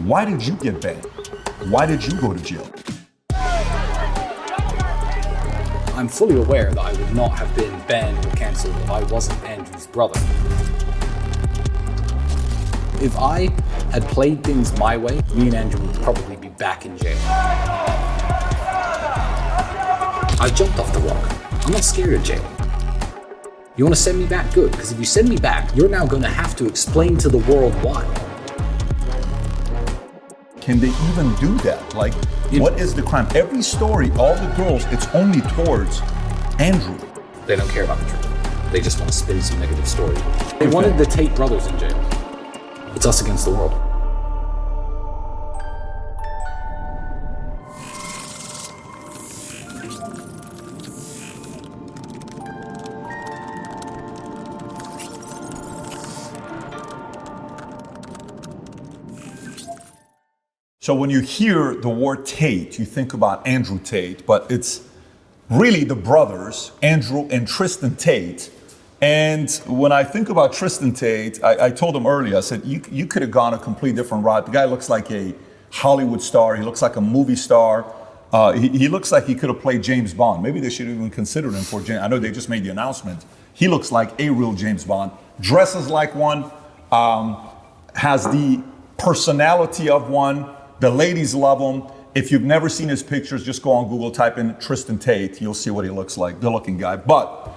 Why did you get banned? Why did you go to jail? I'm fully aware that I would not have been banned or cancelled if I wasn't Andrew's brother. If I had played things my way, me and Andrew would probably be back in jail. I jumped off the rock. I'm not scared of jail. You want to send me back? Good, because if you send me back, you're now going to have to explain to the world why. Can they even do that? Like, what is the crime? Every story, all the girls, it's only towards Andrew. They don't care about the truth. They just want to spin some negative story. They wanted the Tate brothers in jail. It's us against the world. So when you hear the word Tate, you think about Andrew Tate, but it's really the brothers, Andrew and Tristan Tate. And when I think about Tristan Tate, I told him earlier, I said, you could have gone a completely different route. The guy looks like a Hollywood star. He looks like a movie star. He looks like he could have played James Bond. Maybe they should even consider him for James. I know they just made the announcement. He looks like a real James Bond. Dresses like one, has the personality of one. The ladies love him. If you've never seen his pictures, just go on Google, type in Tristan Tate. You'll see what he looks like, good looking guy. But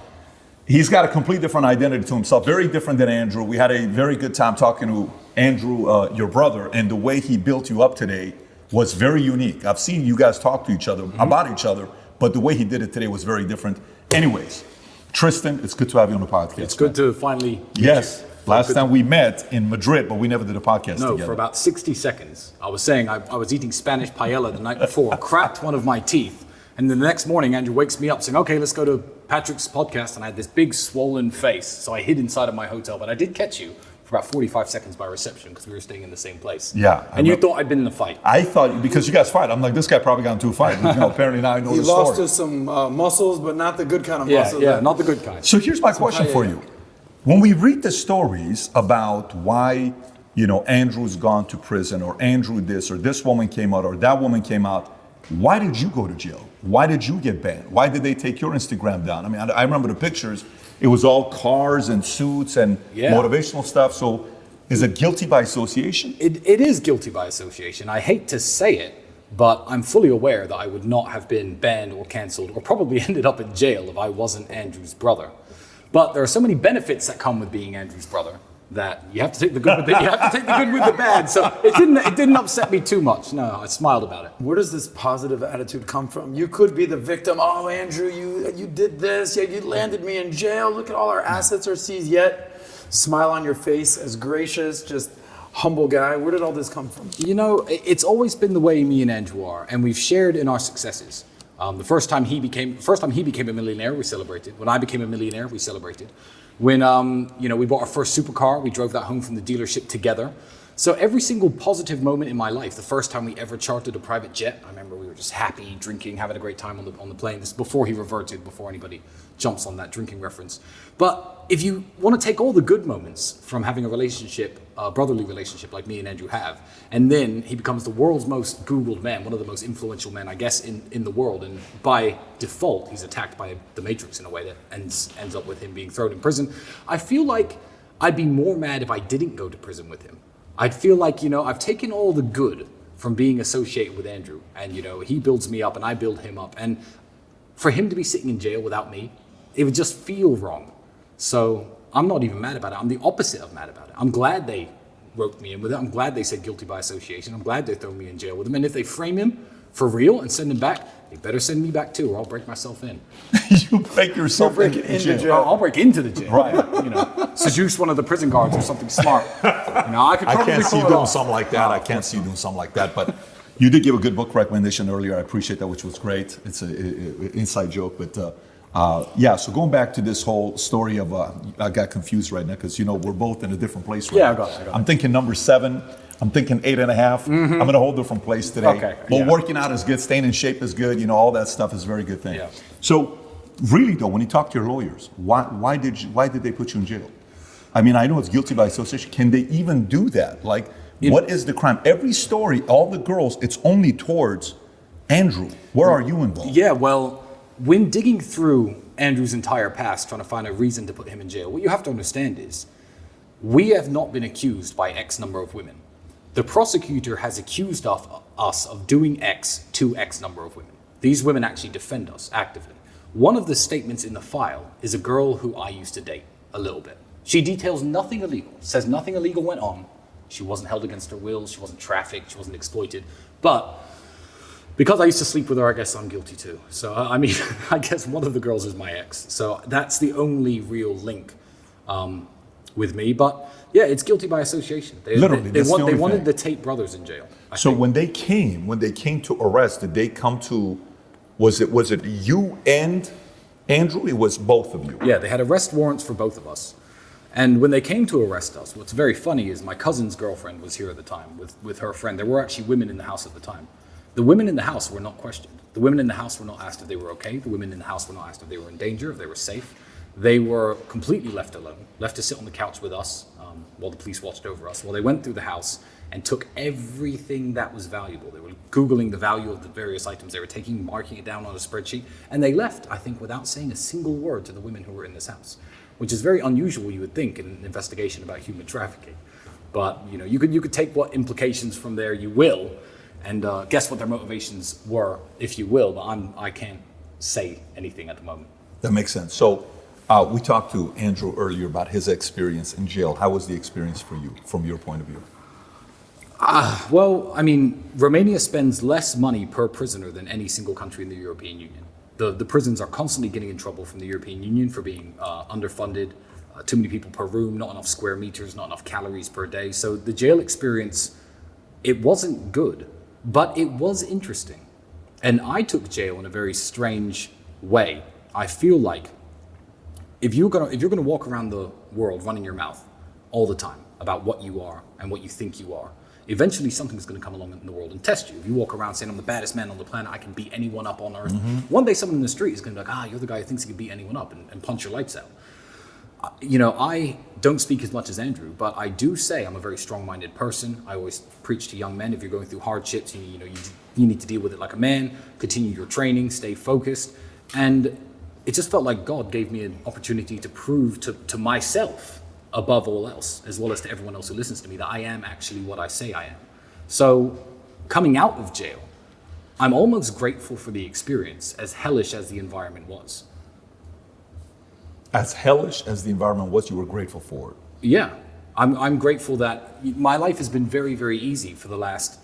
he's got a complete different identity to himself, very different than Andrew. We had a very good time talking to Andrew, your brother, and the way he built you up today was very unique. I've seen you guys talk to each other about each other, but the way he did it today was very different. Anyways, Tristan, it's good to have you on the podcast. It's good to finally meet Yes. you. Last time we met in Madrid, but we never did a podcast together. No, for about 60 seconds. I was saying I was eating Spanish paella the night before, cracked one of my teeth, and then the next morning Andrew wakes me up saying, okay, let's go to Patrick's podcast, and I had this big swollen face, so I hid inside of my hotel, but I did catch you for about 45 seconds by reception because we were staying in the same place. Yeah. And you thought I'd been in a fight. I thought, because you guys fight, I'm like, this guy probably got into a fight. Apparently now I know the story. He lost to some muscles, but not the good kind of muscles. Yeah, not the good kind. So here's my question for you. When we read the stories about why, Andrew's gone to prison, or Andrew this, or this woman came out, or that woman came out, why did you go to jail? Why did you get banned? Why did they take your Instagram down? I mean, I remember the pictures. It was all cars and suits and motivational stuff. So is it guilty by association? It is guilty by association. I hate to say it, but I'm fully aware that I would not have been banned or cancelled or probably ended up in jail if I wasn't Andrew's brother. But there are so many benefits that come with being Andrew's brother that you have to take the good with the, the bad. So it didn't upset me too much. No, I smiled about it. Where does this positive attitude come from? You could be the victim. Oh, Andrew, you did this. Yeah, you landed me in jail. Look at all our assets are seized. Yet, smile on your face, as gracious, just humble guy. Where did all this come from? It's always been the way me and Andrew are, and we've shared in our successes. The first time he became a millionaire, we celebrated. When I became a millionaire, we celebrated. When we bought our first supercar, we drove that home from the dealership together. So every single positive moment in my life, the first time we ever chartered a private jet, I remember we were just happy, drinking, having a great time on the plane. This is before he reverted, before anybody jumps on that drinking reference. But if you want to take all the good moments from having a relationship, a brotherly relationship like me and Andrew have, and then he becomes the world's most Googled man, one of the most influential men, I guess, in the world. And by default, he's attacked by the Matrix in a way that ends up with him being thrown in prison. I feel like I'd be more mad if I didn't go to prison with him. I'd feel like, I've taken all the good from being associated with Andrew, and, he builds me up and I build him up. And for him to be sitting in jail without me, it would just feel wrong. So I'm not even mad about it. I'm the opposite of mad about it. I'm glad they roped me in with it. I'm glad they said guilty by association. I'm glad they throw me in jail with him. And if they frame him for real and send him back, they better send me back too, or I'll break myself in. You break yourself into jail. I'll break into the jail. Right. Seduce one of the prison guards or something smart. I can't see you doing something like that. I can't see you doing something like that. But you did give a good book recommendation earlier. I appreciate that, which was great. It's an inside joke, but so going back to this whole story of, I got confused right now because, we're both in a different place right now. I got it. I'm thinking number 7. I'm thinking 8.5. I'm in a whole different place today. Okay. But working out is good. Staying in shape is good. All that stuff is a very good thing. Yeah. So really though, when you talk to your lawyers, why did they put you in jail? I mean, I know it's guilty by association. Can they even do that? Like, What is the crime? Every story, all the girls, it's only towards Andrew. Where are you involved? Yeah, well, when digging through Andrew's entire past, trying to find a reason to put him in jail, what you have to understand is we have not been accused by X number of women. The prosecutor has accused us of doing X to X number of women. These women actually defend us actively. One of the statements in the file is a girl who I used to date a little bit. She details nothing illegal, says nothing illegal went on. She wasn't held against her will, she wasn't trafficked, she wasn't exploited. But because I used to sleep with her, I guess I'm guilty too. So, I mean, I guess one of the girls is my ex. So that's the only real link with me. But yeah, it's guilty by association. They wanted the Tate brothers in jail. So when they came to arrest, did they come to, was it you and Andrew? It was both of you. Yeah, they had arrest warrants for both of us. And when they came to arrest us, what's very funny is my cousin's girlfriend was here at the time with her friend. There were actually women in the house at the time. The women in the house were not questioned. The women in the house were not asked if they were okay. The women in the house were not asked if they were in danger, if they were safe. They were completely left alone, left to sit on the couch with us while the police watched over us. Well, they went through the house and took everything that was valuable. They were Googling the value of the various items they were taking, marking it down on a spreadsheet, and they left, I think, without saying a single word to the women who were in this house, which is very unusual, you would think, in an investigation about human trafficking. But you know, you could take what implications from there you will, and guess what their motivations were, if you will. But I can't say anything at the moment. That makes sense. So we talked to Andrew earlier about his experience in jail. How was the experience for you, from your point of view? Well, I mean, Romania spends less money per prisoner than any single country in the European Union. The prisons are constantly getting in trouble from the European Union for being underfunded, too many people per room, not enough square meters, not enough calories per day. So the jail experience, it wasn't good, but it was interesting. And I took jail in a very strange way. I feel like if you're gonna walk around the world running your mouth all the time about what you are and what you think you are, eventually something's going to come along in the world and test you. If you walk around saying, I'm the baddest man on the planet, I can beat anyone up on earth, one day someone in the street is going to be like, you're the guy who thinks he can beat anyone up and punch your lights out. You know, I don't speak as much as Andrew, but I do say I'm a very strong-minded person. I always preach to young men, if you're going through hardships, you need to deal with it like a man, continue your training, stay focused. And it just felt like God gave me an opportunity to prove to myself, above all else, as well as to everyone else who listens to me, that I am actually what I say I am. So coming out of jail, I'm almost grateful for the experience, as hellish as the environment was. As hellish as the environment was, you were grateful for it? Yeah, I'm grateful that my life has been very, very easy for the last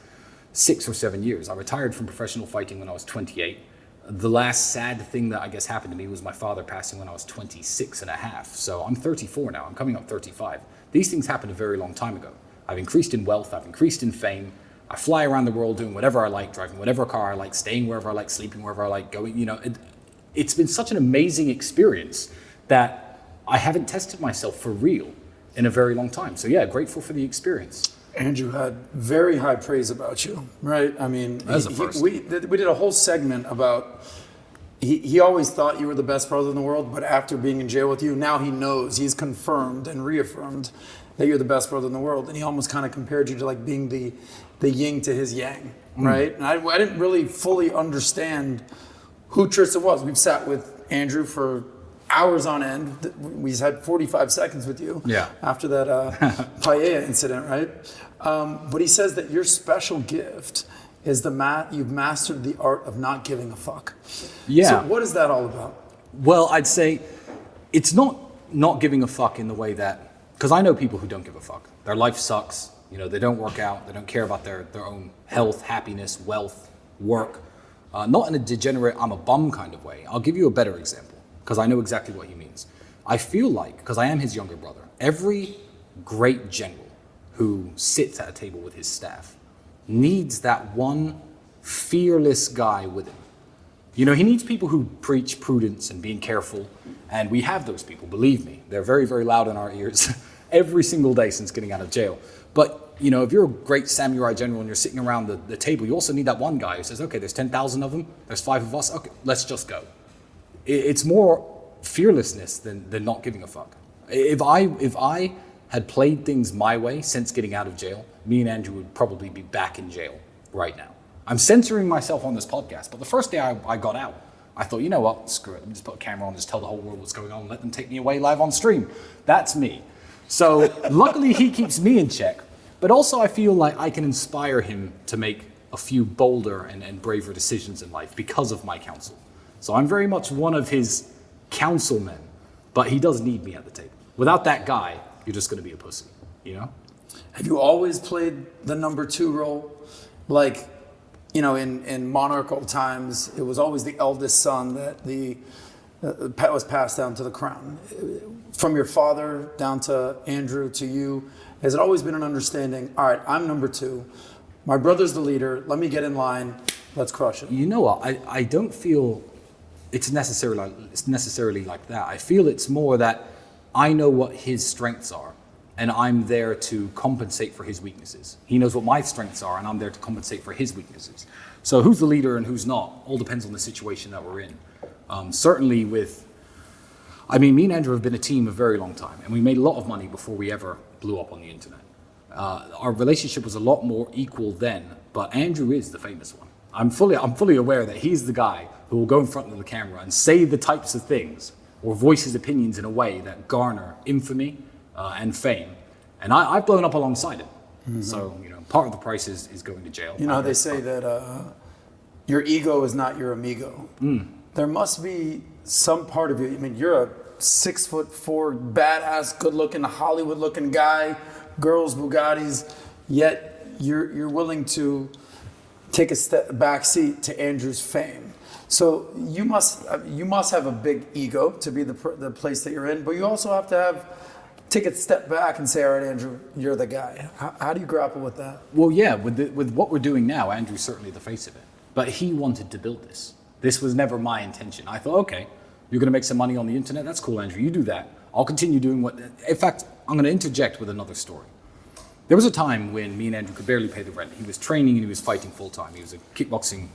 6 or 7 years. I retired from professional fighting when I was 28. The last sad thing that I guess happened to me was my father passing when I was 26 and a half. So I'm 34 now, I'm coming up 35. These things happened a very long time ago. I've increased in wealth, I've increased in fame. I fly around the world doing whatever I like, driving whatever car I like, staying wherever I like, sleeping wherever I like, going, it's been such an amazing experience that I haven't tested myself for real in a very long time. So yeah, grateful for the experience. Andrew had very high praise about you, right? I mean, we did a whole segment about, he always thought you were the best brother in the world, but after being in jail with you, now he knows, he's confirmed and reaffirmed that you're the best brother in the world. And he almost kind of compared you to like being the yin to his yang, right? And I didn't really fully understand who Tristan was. We've sat with Andrew for hours on end. We had 45 seconds with you after that paella incident, right? But he says that your special gift is you've mastered the art of not giving a fuck. Yeah. So what is that all about? Well, I'd say it's not giving a fuck in the way that, because I know people who don't give a fuck. Their life sucks. They don't work out. They don't care about their own health, happiness, wealth, work. Not in a degenerate, I'm a bum kind of way. I'll give you a better example, because I know exactly what he means. I feel like, because I am his younger brother, every great general who sits at a table with his staff needs that one fearless guy with him. He needs people who preach prudence and being careful, and we have those people, believe me. They're very, very loud in our ears every single day since getting out of jail. But, if you're a great samurai general and you're sitting around the table, you also need that one guy who says, okay, there's 10,000 of them, there's 5 of us, okay, let's just go. It's more fearlessness than not giving a fuck. If I had played things my way since getting out of jail, me and Andrew would probably be back in jail right now. I'm censoring myself on this podcast, but the first day I got out, I thought, you know what, screw it. Let me just put a camera on, just tell the whole world what's going on, and let them take me away live on stream. That's me. So luckily he keeps me in check, but also I feel like I can inspire him to make a few bolder and braver decisions in life because of my counsel. So I'm very much one of his councilmen, but he does need me at the table. Without that guy, you're just going to be a pussy, you know? Have you always played the number 2 role? Like, you know, in monarchical times, it was always the eldest son that was passed down to the crown. From your father down to Andrew to you, has it always been an understanding, all right, I'm number 2, my brother's the leader, let me get in line, let's crush it? You know what, I don't feel it's necessarily like that. I feel it's more that I know what his strengths are, and I'm there to compensate for his weaknesses. He knows what my strengths are, and I'm there to compensate for his weaknesses. So who's the leader and who's not all depends on the situation that we're in. Certainly me and Andrew have been a team a very long time, and we made a lot of money before we ever blew up on the internet. Our relationship was a lot more equal then, but Andrew is the famous one. I'm fully aware that he's the guy who will go in front of the camera and say the types of things or voice his opinions in a way that garner infamy and fame. And I've blown up alongside him. Mm-hmm. So, you know, part of the price is going to jail. You know, they say that your ego is not your amigo. There must be some part of you. I mean, you're a 6'4", badass, good-looking, Hollywood-looking guy, girls, Bugattis, yet you're willing to take a back seat to Andrew's fame. So you must have a big ego to be the place that you're in, but you also have to take a step back and say, all right, Andrew, you're the guy. How do you grapple with that? Well, yeah, with what we're doing now, Andrew's certainly the face of it. But he wanted to build this. This was never my intention. I thought, okay, you're going to make some money on the internet. That's cool, Andrew. You do that. I'll continue doing what... In fact, I'm going to interject with another story. There was a time when me and Andrew could barely pay the rent. He was training and he was fighting full-time. He was a kickboxing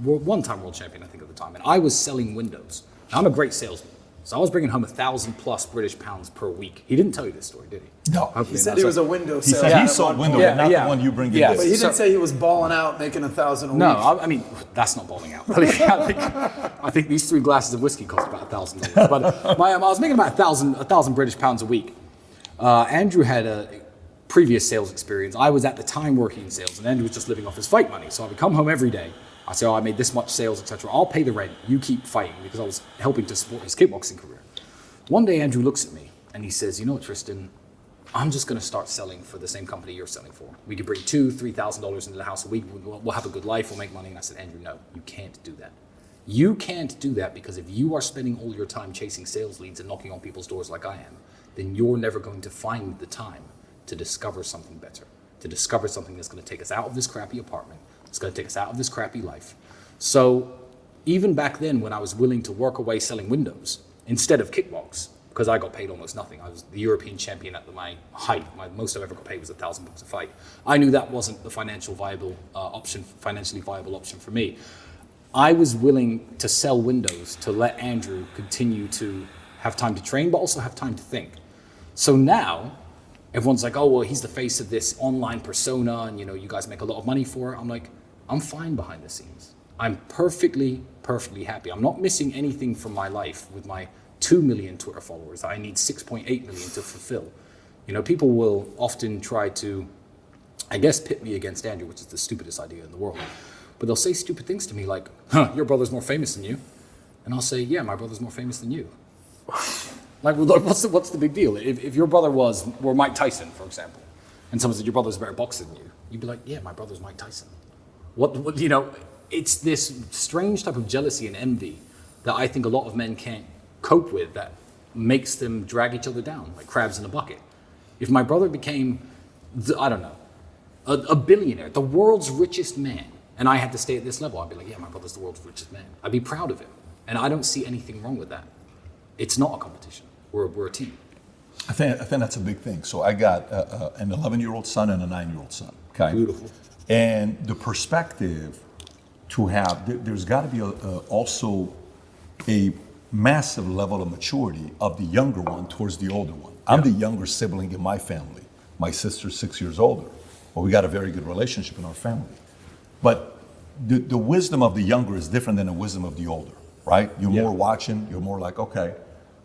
one-time world champion, I think, at the time. And I was selling windows. Now, I'm a great salesman. So I was bringing home 1,000 plus British pounds per week. He didn't tell you this story, did he? No. He said it was a window He sale. said he sold windows, but not the one you bring in. But he didn't say he was balling out, making 1,000 a week. No, I mean, that's not balling out. I think these 3 glasses of whiskey cost about $1,000. But I was making about 1,000 British pounds a week. Andrew had a previous sales experience. I was at the time working in sales, and Andrew was just living off his fight money. So I would come home every day. I say, I made this much sales, etc. I'll pay the rent. You keep fighting, because I was helping to support his kickboxing career. One day, Andrew looks at me and he says, you know what, Tristan, I'm just going to start selling for the same company you're selling for. We could bring $2,000, $3,000 into the house a week. We'll have a good life. We'll make money. And I said, Andrew, no, you can't do that. You can't do that, because if you are spending all your time chasing sales leads and knocking on people's doors like I am, then you're never going to find the time to discover something better, to discover something that's going to take us out of this crappy apartment. It's going to take us out of this crappy life. So even back then, when I was willing to work away selling windows instead of kickbox, because I got paid almost nothing. I was the European champion at my height. My most I ever got paid was £1,000 a fight. I knew that wasn't the financially viable option for me. I was willing to sell windows to let Andrew continue to have time to train, but also have time to think. So now, everyone's like, oh, well, he's the face of this online persona, and you guys make a lot of money for it. I'm like, I'm fine behind the scenes. I'm perfectly happy. I'm not missing anything from my life with my 2 million Twitter followers that I need 6.8 million to fulfill. People will often try to, I guess, pit me against Andrew, which is the stupidest idea in the world. But they'll say stupid things to me like, your brother's more famous than you. And I'll say, yeah, my brother's more famous than you. Like, what's the big deal? If your brother were Mike Tyson, for example, and someone said your brother's a better boxer than you, you'd be like, yeah, my brother's Mike Tyson. It's this strange type of jealousy and envy that I think a lot of men can't cope with, that makes them drag each other down like crabs in a bucket. If my brother became, a billionaire, the world's richest man, and I had to stay at this level, I'd be like, yeah, my brother's the world's richest man. I'd be proud of him. And I don't see anything wrong with that. It's not a competition. We're a team. I think that's a big thing. So I got an 11-year-old son and a 9-year-old son. Okay. Beautiful. And the perspective to have, there's got to be also a massive level of maturity of the younger one towards the older one. I'm the younger sibling in my family. My sister's 6 years older, but we got a very good relationship in our family. But the wisdom of the younger is different than the wisdom of the older, right? You're more watching, you're more like, okay,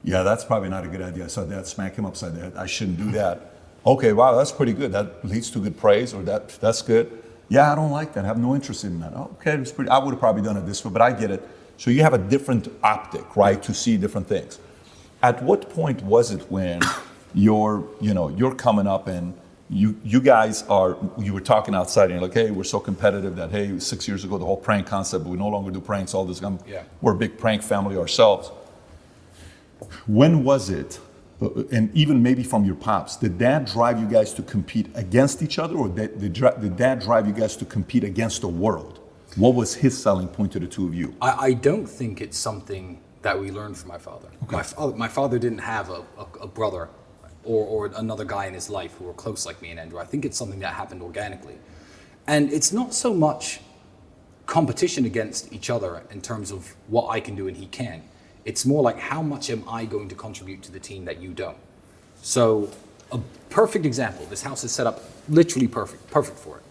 yeah, that's probably not a good idea. I saw Dad smack him upside the head. I shouldn't do that. Okay, wow, that's pretty good. That leads to good praise, or that's good. Yeah, I don't like that. I have no interest in that. Okay, it's pretty. I would have probably done it this way, but I get it. So you have a different optic, right, to see different things. At what point was it when you're coming up and you guys you were talking outside and you're like, hey, we're so competitive that, hey, 6 years ago, the whole prank concept, but we no longer do pranks, all this. We're a big prank family ourselves. When was it, and even maybe from your pops, did Dad drive you guys to compete against each other, or did Dad drive you guys to compete against the world? What was his selling point to the two of you? I don't think it's something that we learned from my father. Okay. My father didn't have a brother or another guy in his life who were close like me and Andrew. I think it's something that happened organically. And it's not so much competition against each other in terms of what I can do and he can. It's more like, how much am I going to contribute to the team that you don't? So a perfect example, this house is set up literally perfect for it.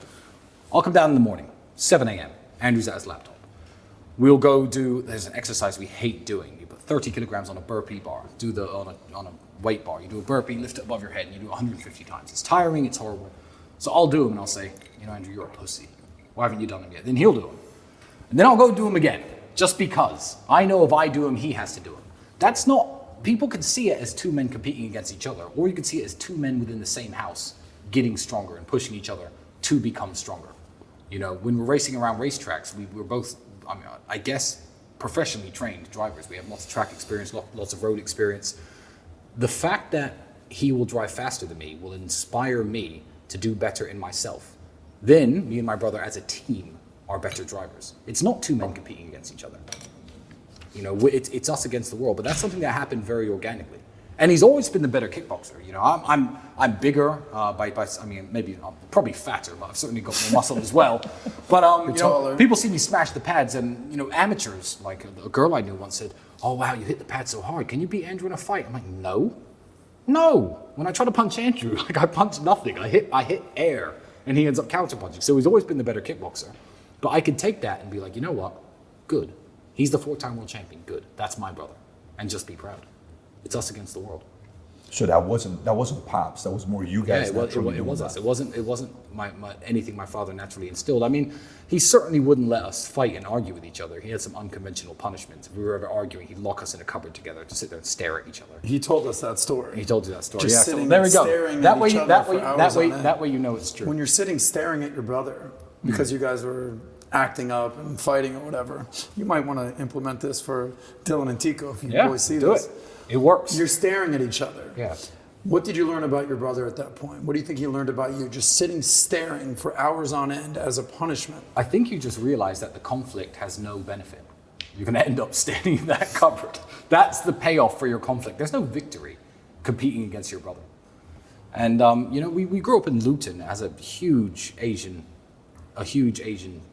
I'll come down in the morning, 7 a.m. Andrew's at his laptop. We'll go there's an exercise we hate doing. You put 30 kilograms on a burpee bar, on a weight bar. You do a burpee, lift it above your head, and you do it 150 times. It's tiring, it's horrible. So I'll do them and I'll say, Andrew, you're a pussy. Why haven't you done them yet? Then he'll do them. And then I'll go do them again. Just because I know if I do them, he has to do them. That's not, people can see it as two men competing against each other, or you can see it as two men within the same house getting stronger and pushing each other to become stronger. When we're racing around racetracks, we're both, I guess, professionally trained drivers. We have lots of track experience, lots of road experience. The fact that he will drive faster than me will inspire me to do better in myself. Then me and my brother as a team are better drivers. It's not two men competing against each other. It's us against the world, but that's something that happened very organically. And he's always been the better kickboxer. I'm bigger maybe I'm probably fatter, but I've certainly got more muscle as well. But people see me smash the pads, and amateurs, like a girl I knew once said, "Oh wow, you hit the pad so hard. Can you beat Andrew in a fight?" I'm like, no. When I try to punch Andrew, I punch nothing. I hit air, and he ends up counterpunching. So he's always been the better kickboxer. But I could take that and be like, you know what? Good. He's the 4-time world champion. Good. That's my brother. And just be proud. It's us against the world. So that wasn't Pops. That was more you guys. Yeah, it was us. It wasn't anything my father naturally instilled. I mean, he certainly wouldn't let us fight and argue with each other. He had some unconventional punishments. If we were ever arguing, he'd lock us in a cupboard together to sit there and stare at each other. He told us that story. He told you that story. Just yeah. sitting So there we go. staring That at way, each other that for way, hours that way, on end. that way, you know it's true. When you're sitting staring at your brother because you guys were acting up and fighting or whatever, you might want to implement this for Dylan and Tico if you boys see this. It works. You're staring at each other. Yeah. What did you learn about your brother at that point? What do you think he learned about you? Just sitting staring for hours on end as a punishment. I think you just realize that the conflict has no benefit. You're going to end up standing in that cupboard. That's the payoff for your conflict. There's no victory competing against your brother. And we grew up in Luton as a huge Asian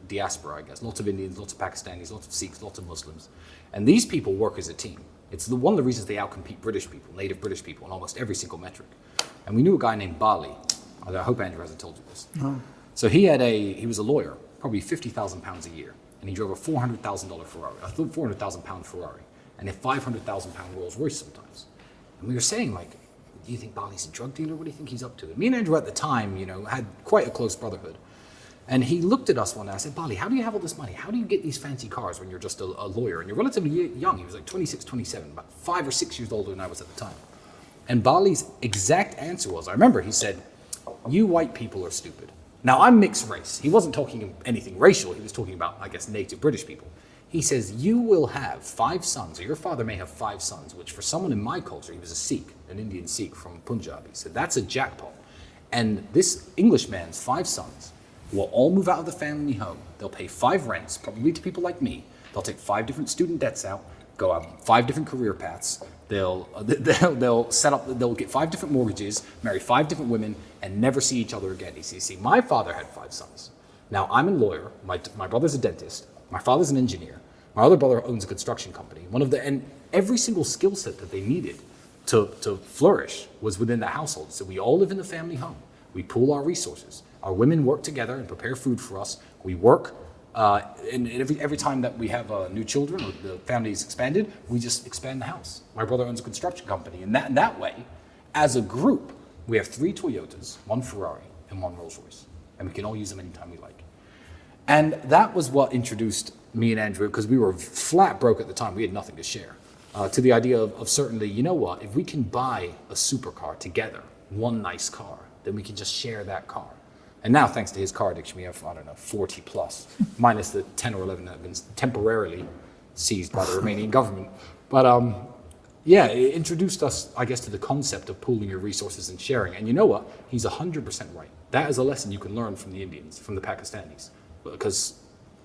diaspora, I guess. Lots of Indians, lots of Pakistanis, lots of Sikhs, lots of Muslims. And these people work as a team. It's one of the reasons they outcompete British people, native British people, on almost every single metric. And we knew a guy named Bali. I hope Andrew hasn't told you this. No. So he was a lawyer, probably £50,000 a year, and he drove a $400,000 Ferrari, a £400,000 Ferrari, and a £500,000 Rolls Royce sometimes. And we were saying, like, do you think Bali's a drug dealer? What do you think he's up to? And me and Andrew at the time, had quite a close brotherhood. And he looked at us one day. I said, Bali, how do you have all this money? How do you get these fancy cars when you're just a lawyer? And you're relatively young. He was like 26, 27, about 5 or 6 years older than I was at the time. And Bali's exact answer was, I remember he said, you white people are stupid. Now, I'm mixed race. He wasn't talking anything racial. He was talking about, I guess, native British people. He says, you will have 5 sons, or your father may have 5 sons, which for someone in my culture, he was a Sikh, an Indian Sikh from Punjab. He said, that's a jackpot. And this Englishman's 5 sons will all move out of the family home. They'll pay 5 rents, probably to people like me. They'll take 5 different student debts out, go out 5 different career paths. They'll get 5 different mortgages, marry 5 different women, and never see each other again. You see, my father had 5 sons. Now, I'm a lawyer. My brother's a dentist. My father's an engineer. My other brother owns a construction company. And every single skill set that they needed to flourish was within the household. So we all live in the family home. We pool our resources. Our women work together and prepare food for us. We work, and every time that we have new children or the family is expanded, we just expand the house. My brother owns a construction company, and that way, as a group, we have 3 Toyotas, 1 Ferrari, and 1 Rolls Royce, and we can all use them anytime we like. And that was what introduced me and Andrew, because we were flat broke at the time. We had nothing to share. To the idea of certainly, you know what, if we can buy a supercar together, one nice car, then we can just share that car. And now, thanks to his car addiction, we have, 40 plus, minus the 10 or 11 that have been temporarily seized by the Romanian government. But yeah, it introduced us, I guess, to the concept of pooling your resources and sharing. And you know what? He's 100% right. That is a lesson you can learn from the Indians, from the Pakistanis, because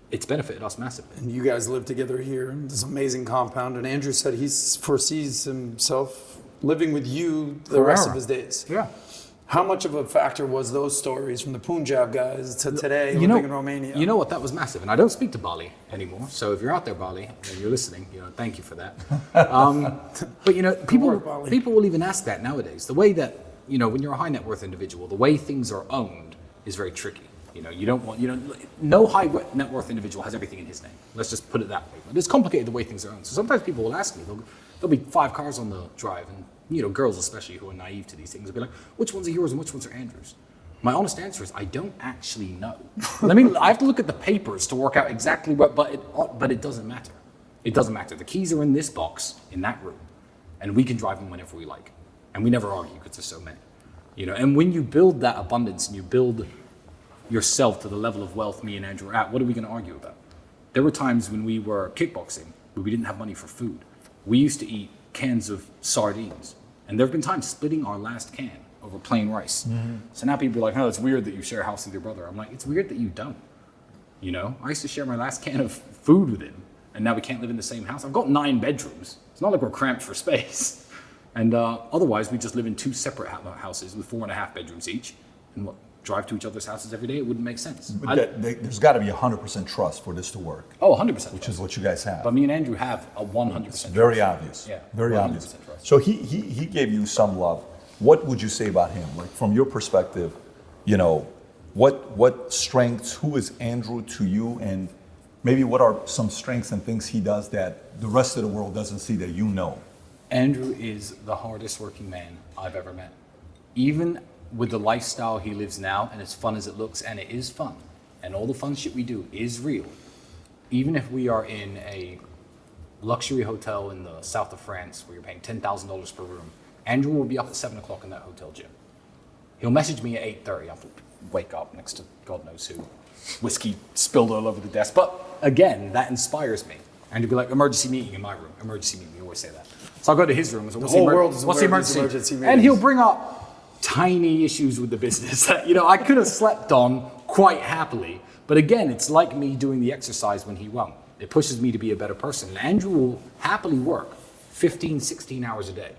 it's benefited us massively. And you guys live together here in this amazing compound. And Andrew said he foresees himself living with you the rest of his days. Yeah. How much of a factor was those stories from the Punjab guys to today living in Romania? You know what? That was massive. And I don't speak to Bali anymore. So if you're out there, Bali, and you're listening, thank you for that. But people will even ask that nowadays. The way that, when you're a high net worth individual, the way things are owned is very tricky. You don't want, no high net worth individual has everything in his name. Let's just put it that way. But it's complicated the way things are owned. So sometimes people will ask me, there'll be 5 cars on the drive, and girls especially who are naive to these things will be like, which ones are yours and which ones are Andrew's? My honest answer is I don't actually know. I have to look at the papers to work out exactly what, but it doesn't matter. It doesn't matter. The keys are in this box in that room, and we can drive them whenever we like, and we never argue because there's so many. And when you build that abundance and you build yourself to the level of wealth me and Andrew are at, what are we going to argue about? There were times when we were kickboxing where we didn't have money for food. We used to eat cans of sardines, and there have been times splitting our last can over plain rice. Mm-hmm. So now people are like, oh, it's weird that you share a house with your brother. I'm like, it's weird that you don't. I used to share my last can of food with him, and now we can't live in the same house. I've got 9 bedrooms. It's not like we're cramped for space. And otherwise, we just live in 2 separate houses with 4.5 bedrooms each, and drive to each other's houses every day. It wouldn't make sense. But there's got to be 100% trust for this to work. Oh, 100%. Which is what you guys have. But me and Andrew have a 100% trust. Very obvious. Yeah. Very obvious. Trust. So he gave you some love. What would you say about him? Like from your perspective, what strengths, who is Andrew to you, and maybe what are some strengths and things he does that the rest of the world doesn't see that you know? Andrew is the hardest working man I've ever met. Even with the lifestyle he lives now, and as fun as it looks, and it is fun, and all the fun shit we do is real. Even if we are in a luxury hotel in the south of France where you're paying $10,000 per room, Andrew will be up at 7 o'clock in that hotel gym. He'll message me at 8:30. I'll wake up next to God knows who. Whiskey spilled all over the desk. But again, that inspires me. And he'll be like, emergency meeting in my room. Emergency meeting, we always say that. So I'll go to his room. So the whole world is aware of these emergency meetings. And he'll bring up tiny issues with the business that, I could have slept on quite happily. But again, it's like me doing the exercise when he won't. It pushes me to be a better person. And Andrew will happily work 15, 16 hours a day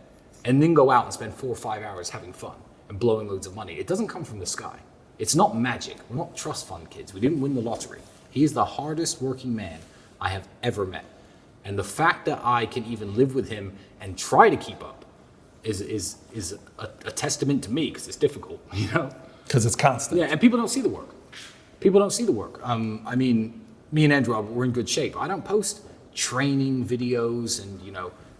and then go out and spend 4 or 5 hours having fun and blowing loads of money. It doesn't come from the sky. It's not magic. We're not trust fund kids. We didn't win the lottery. He is the hardest working man I have ever met. And the fact that I can even live with him and try to keep up is a testament to me, because it's difficult, Because it's constant. Yeah, and people don't see the work. People don't see the work. Me and Andrew, we're in good shape. I don't post training videos and,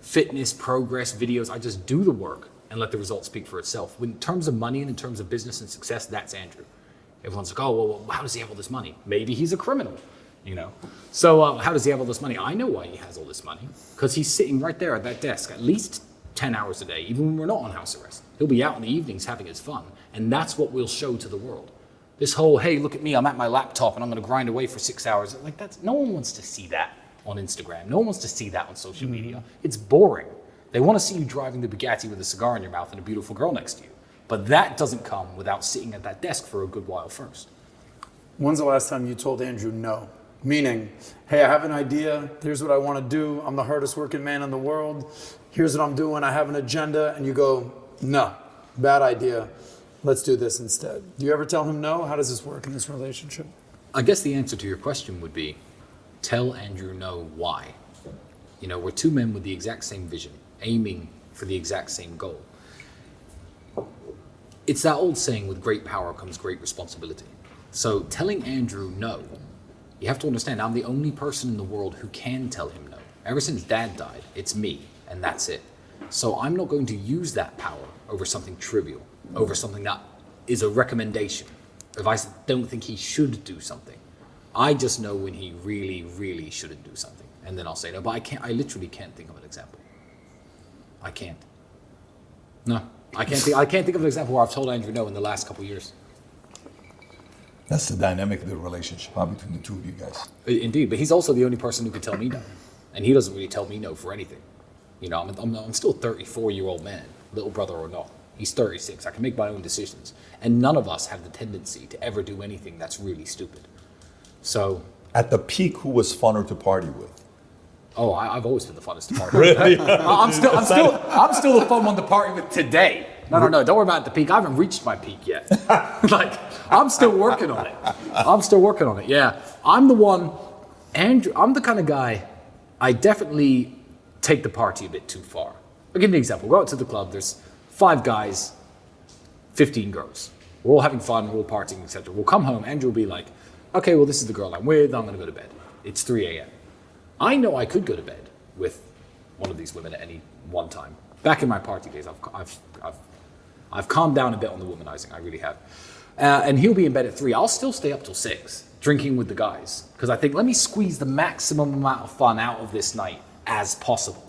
fitness progress videos. I just do the work and let the results speak for itself. In terms of money and in terms of business and success, that's Andrew. Everyone's like, oh, well, how does he have all this money? Maybe he's a criminal, So how does he have all this money? I know why he has all this money, because he's sitting right there at that desk at least 10 hours a day, even when we're not on house arrest. He'll be out in the evenings having his fun, and that's what we'll show to the world. This whole, hey, look at me, I'm at my laptop and I'm going to grind away for 6 hours. No one wants to see that on Instagram. No one wants to see that on social media. It's boring. They want to see you driving the Bugatti with a cigar in your mouth and a beautiful girl next to you. But that doesn't come without sitting at that desk for a good while first. When's the last time you told Andrew no? Meaning, hey, I have an idea. Here's what I want to do. I'm the hardest working man in the world. Here's what I'm doing. I have an agenda. And you go, no, bad idea. Let's do this instead. Do you ever tell him no? How does this work in this relationship? I guess the answer to your question would be, tell Andrew no why. We're two men with the exact same vision, aiming for the exact same goal. It's that old saying, with great power comes great responsibility. So telling Andrew no, you have to understand, I'm the only person in the world who can tell him no. Ever since Dad died, it's me, and that's it. So I'm not going to use that power over something trivial, over something that is a recommendation. If I don't think he should do something, I just know when he really, really shouldn't do something. And then I'll say no, but I literally can't think of an example. I can't. No, I can't think of an example where I've told Andrew no in the last couple of years. That's the dynamic of the relationship between the two of you guys. Indeed, but he's also the only person who can tell me no. And he doesn't really tell me no for anything. I'm still a 34-year-old man, little brother or not. He's 36. I can make my own decisions. And none of us have the tendency to ever do anything that's really stupid. So... At the peak, who was funner to party with? Oh, I've always been the funnest to party. Really? I'm still the fun one to party with today. No, don't worry about the peak. I haven't reached my peak yet. I'm still working on it. Yeah, I'm the one, Andrew. I'm the kind of guy. I definitely take the party a bit too far. I'll give you an example. We'll go out to the club. There's 5 guys, 15 girls. We're all having fun. We're all partying, etc. We'll come home. Andrew will be like, "Okay, well, this is the girl I'm with. I'm going to go to bed. It's 3 a.m. I know I could go to bed with one of these women at any one time. Back in my party days, I've calmed down a bit on the womanizing. I really have. And he'll be in bed at 3. I'll still stay up till 6, drinking with the guys, because I think, let me squeeze the maximum amount of fun out of this night as possible.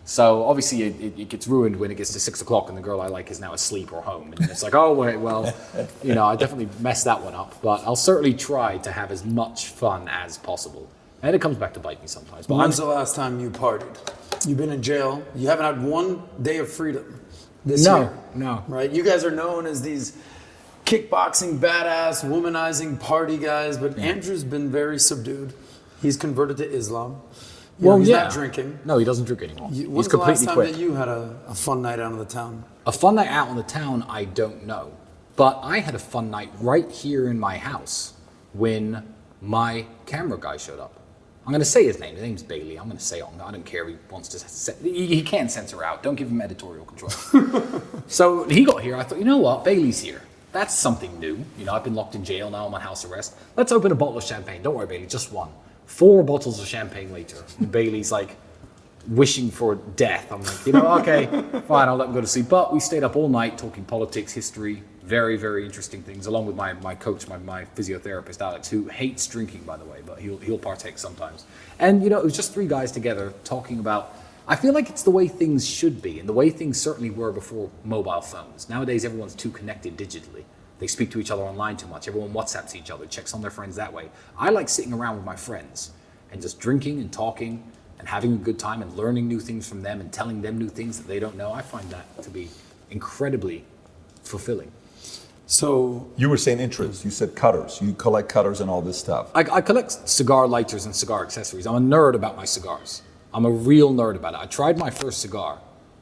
So obviously it gets ruined when it gets to 6 o'clock and the girl I like is now asleep or home. And it's like, oh, wait, well, I definitely messed that one up. But I'll certainly try to have as much fun as possible. And it comes back to bite me sometimes. But when's the last time you partied? You've been in jail. You haven't had one day of freedom this year. No. Right? You guys are known as these kickboxing, badass, womanizing party guys. But Andrew's been very subdued. He's converted to Islam. He's not drinking. No, he doesn't drink anymore. When's the last time that you had a fun night out in the town? A fun night out in the town, I don't know. But I had a fun night right here in my house when my camera guy showed up. I'm going to say his name. His name's Bailey. I'm going to say it. I don't care if he wants to. He can't censor out. Don't give him editorial control. So he got here. I thought, you know what? Bailey's here. That's something new. I've been locked in jail now. I'm on house arrest. Let's open a bottle of champagne. Don't worry, Bailey. Just one. 4 bottles of champagne later. And Bailey's like wishing for death. I'm like, okay, fine. I'll let him go to sleep. But we stayed up all night talking politics, history, very, very interesting things, along with my coach, my physiotherapist, Alex, who hates drinking, by the way, but he'll partake sometimes. And, it was just 3 guys together talking about, I feel like it's the way things should be, and the way things certainly were before mobile phones. Nowadays, everyone's too connected digitally. They speak to each other online too much. Everyone WhatsApps each other, checks on their friends that way. I like sitting around with my friends and just drinking and talking and having a good time and learning new things from them and telling them new things that they don't know. I find that to be incredibly fulfilling. So you were saying interests. You said cutters. You collect cutters and all this stuff. I collect cigar lighters and cigar accessories. I'm a nerd about my cigars. I'm a real nerd about it. I tried my first cigar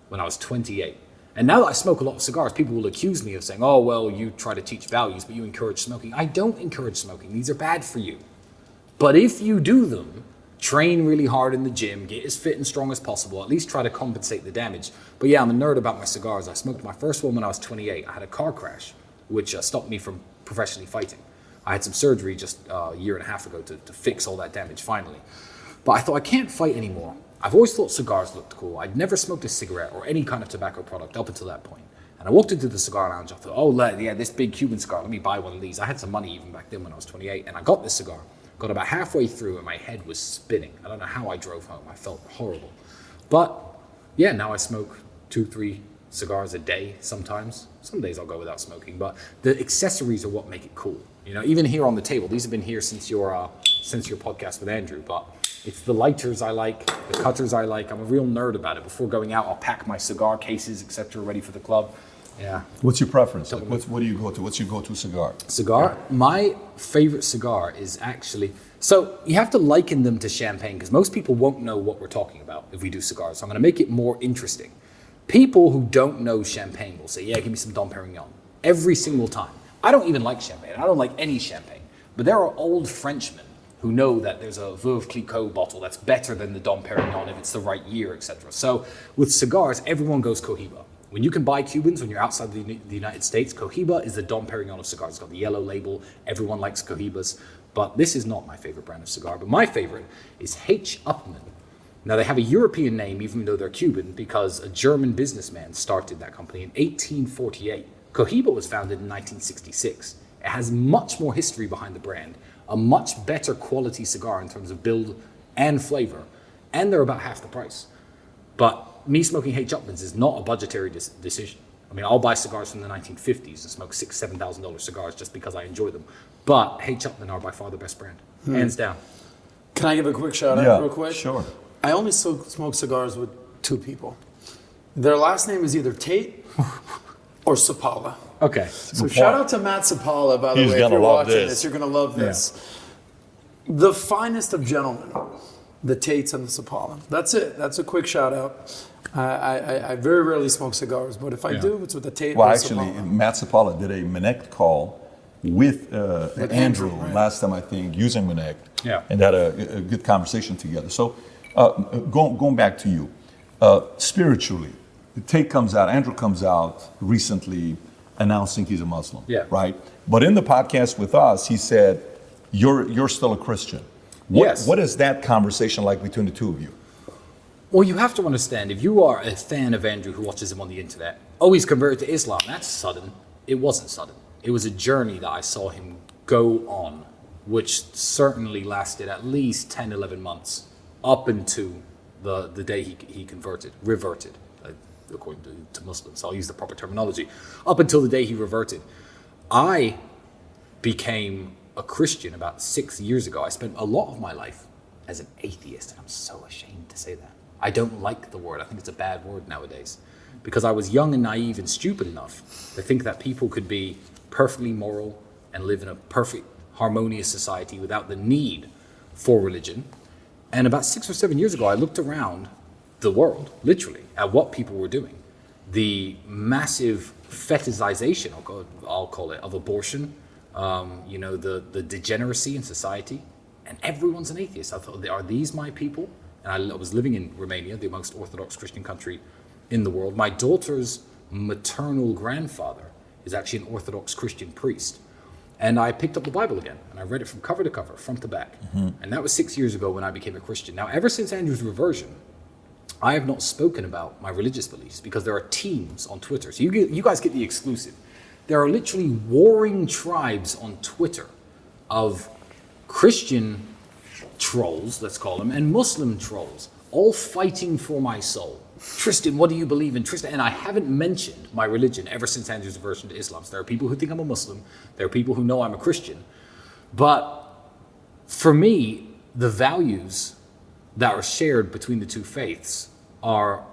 when I was 28. And now that I smoke a lot of cigars, people will accuse me of saying, oh, well, you try to teach values, but you encourage smoking. I don't encourage smoking. These are bad for you. But if you do them, train really hard in the gym, get as fit and strong as possible, at least try to compensate the damage. But yeah, I'm a nerd about my cigars. I smoked my first one when I was 28. I had a car crash, which stopped me from professionally fighting. I had some surgery just a year and a half ago to fix all that damage finally. But I thought, I can't fight anymore. I've always thought cigars looked cool. I'd never smoked a cigarette or any kind of tobacco product up until that point. And I walked into the cigar lounge. I thought, oh, yeah, this big Cuban cigar, let me buy one of these. I had some money even back then when I was 28, and I got this cigar. Got about halfway through and my head was spinning. I don't know how I drove home. I felt horrible. But yeah, now I smoke 2-3 cigars a day sometimes. Some days I'll go without smoking, but the accessories are what make it cool. Even here on the table, these have been here since your podcast with Andrew, but it's the lighters I like, the cutters I like. I'm a real nerd about it. Before going out, I'll pack my cigar cases, etc., ready for the club. Yeah. What's your preference? What do you go to? What's your go-to cigar? Cigar? My favorite cigar is actually... So you have to liken them to champagne because most people won't know what we're talking about if we do cigars. So I'm going to make it more interesting. People who don't know champagne will say, yeah, give me some Dom Perignon. Every single time. I don't even like champagne. I don't like any champagne. But there are old Frenchmen who know that there's a Veuve Clicquot bottle that's better than the Dom Perignon if it's the right year, etc. So with cigars, everyone goes Cohiba. When you can buy Cubans, when you're outside the United States, Cohiba is the Dom Perignon of cigars. It's got the yellow label. Everyone likes Cohibas. But this is not my favorite brand of cigar. But my favorite is H. Upmann. Now, they have a European name, even though they're Cuban, because a German businessman started that company in 1848. Cohiba was founded in 1966. It has much more history behind the brand, a much better quality cigar in terms of build and flavor, and they're about half the price. But me smoking H. Upmann's is not a budgetary decision. I mean, I'll buy cigars from the 1950s and smoke $6,000, $7,000 cigars just because I enjoy them. But H. Upmann are by far the best brand, hands down. Can I give a quick shout out real quick? Sure. I only smoke cigars with two people. Their last name is either Tate or Sapala. Okay. So shout out to Matt Sapala, by the way. If you're watching this, you're going to love this. Yeah. The finest of gentlemen, the Tates and the Sapala. That's it. That's a quick shout out. I very rarely smoke cigars, but if I do, it's with the Tate or actually, Sapala. Matt Sapala did a Minect call with Andrew last time, I think, using Minect, and had a good conversation together. So going back to you, spiritually, Tate comes out, Andrew comes out recently announcing he's a Muslim, right? But in the podcast with us, he said, you're still a Christian. What is that conversation like between the two of you? Well, you have to understand, if you are a fan of Andrew who watches him on the internet, he's converted to Islam, that's sudden. It wasn't sudden. It was a journey that I saw him go on, which certainly lasted at least 10, 11 months up into the day he reverted, according to Muslims. I'll use the proper terminology. Up until the day he reverted. I became a Christian about 6 years ago. I spent a lot of my life as an atheist, and I'm so ashamed to say that. I don't like the word. I think it's a bad word nowadays, because I was young and naive and stupid enough to think that people could be perfectly moral and live in a perfect, harmonious society without the need for religion. And about 6 or 7 years ago, I looked around the world, literally, at what people were doing. The massive fetishization, I'll call it, of abortion, the degeneracy in society, and everyone's an atheist. I thought, are these my people? And I was living in Romania, the most Orthodox Christian country in the world. My daughter's maternal grandfather is actually an Orthodox Christian priest. And I picked up the Bible again, and I read it from cover to cover, front to back. And that was 6 years ago when I became a Christian. Now, ever since Andrew's reversion, I have not spoken about my religious beliefs, because there are teams on Twitter. So you guys get the exclusive. There are literally warring tribes on Twitter of Christian trolls, let's call them, and Muslim trolls, all fighting for my soul. Tristan, what do you believe in? Tristan, and I haven't mentioned my religion ever since Andrew's aversion to Islam. So there are people who think I'm a Muslim. There are people who know I'm a Christian. But for me, the values that are shared between the two faiths are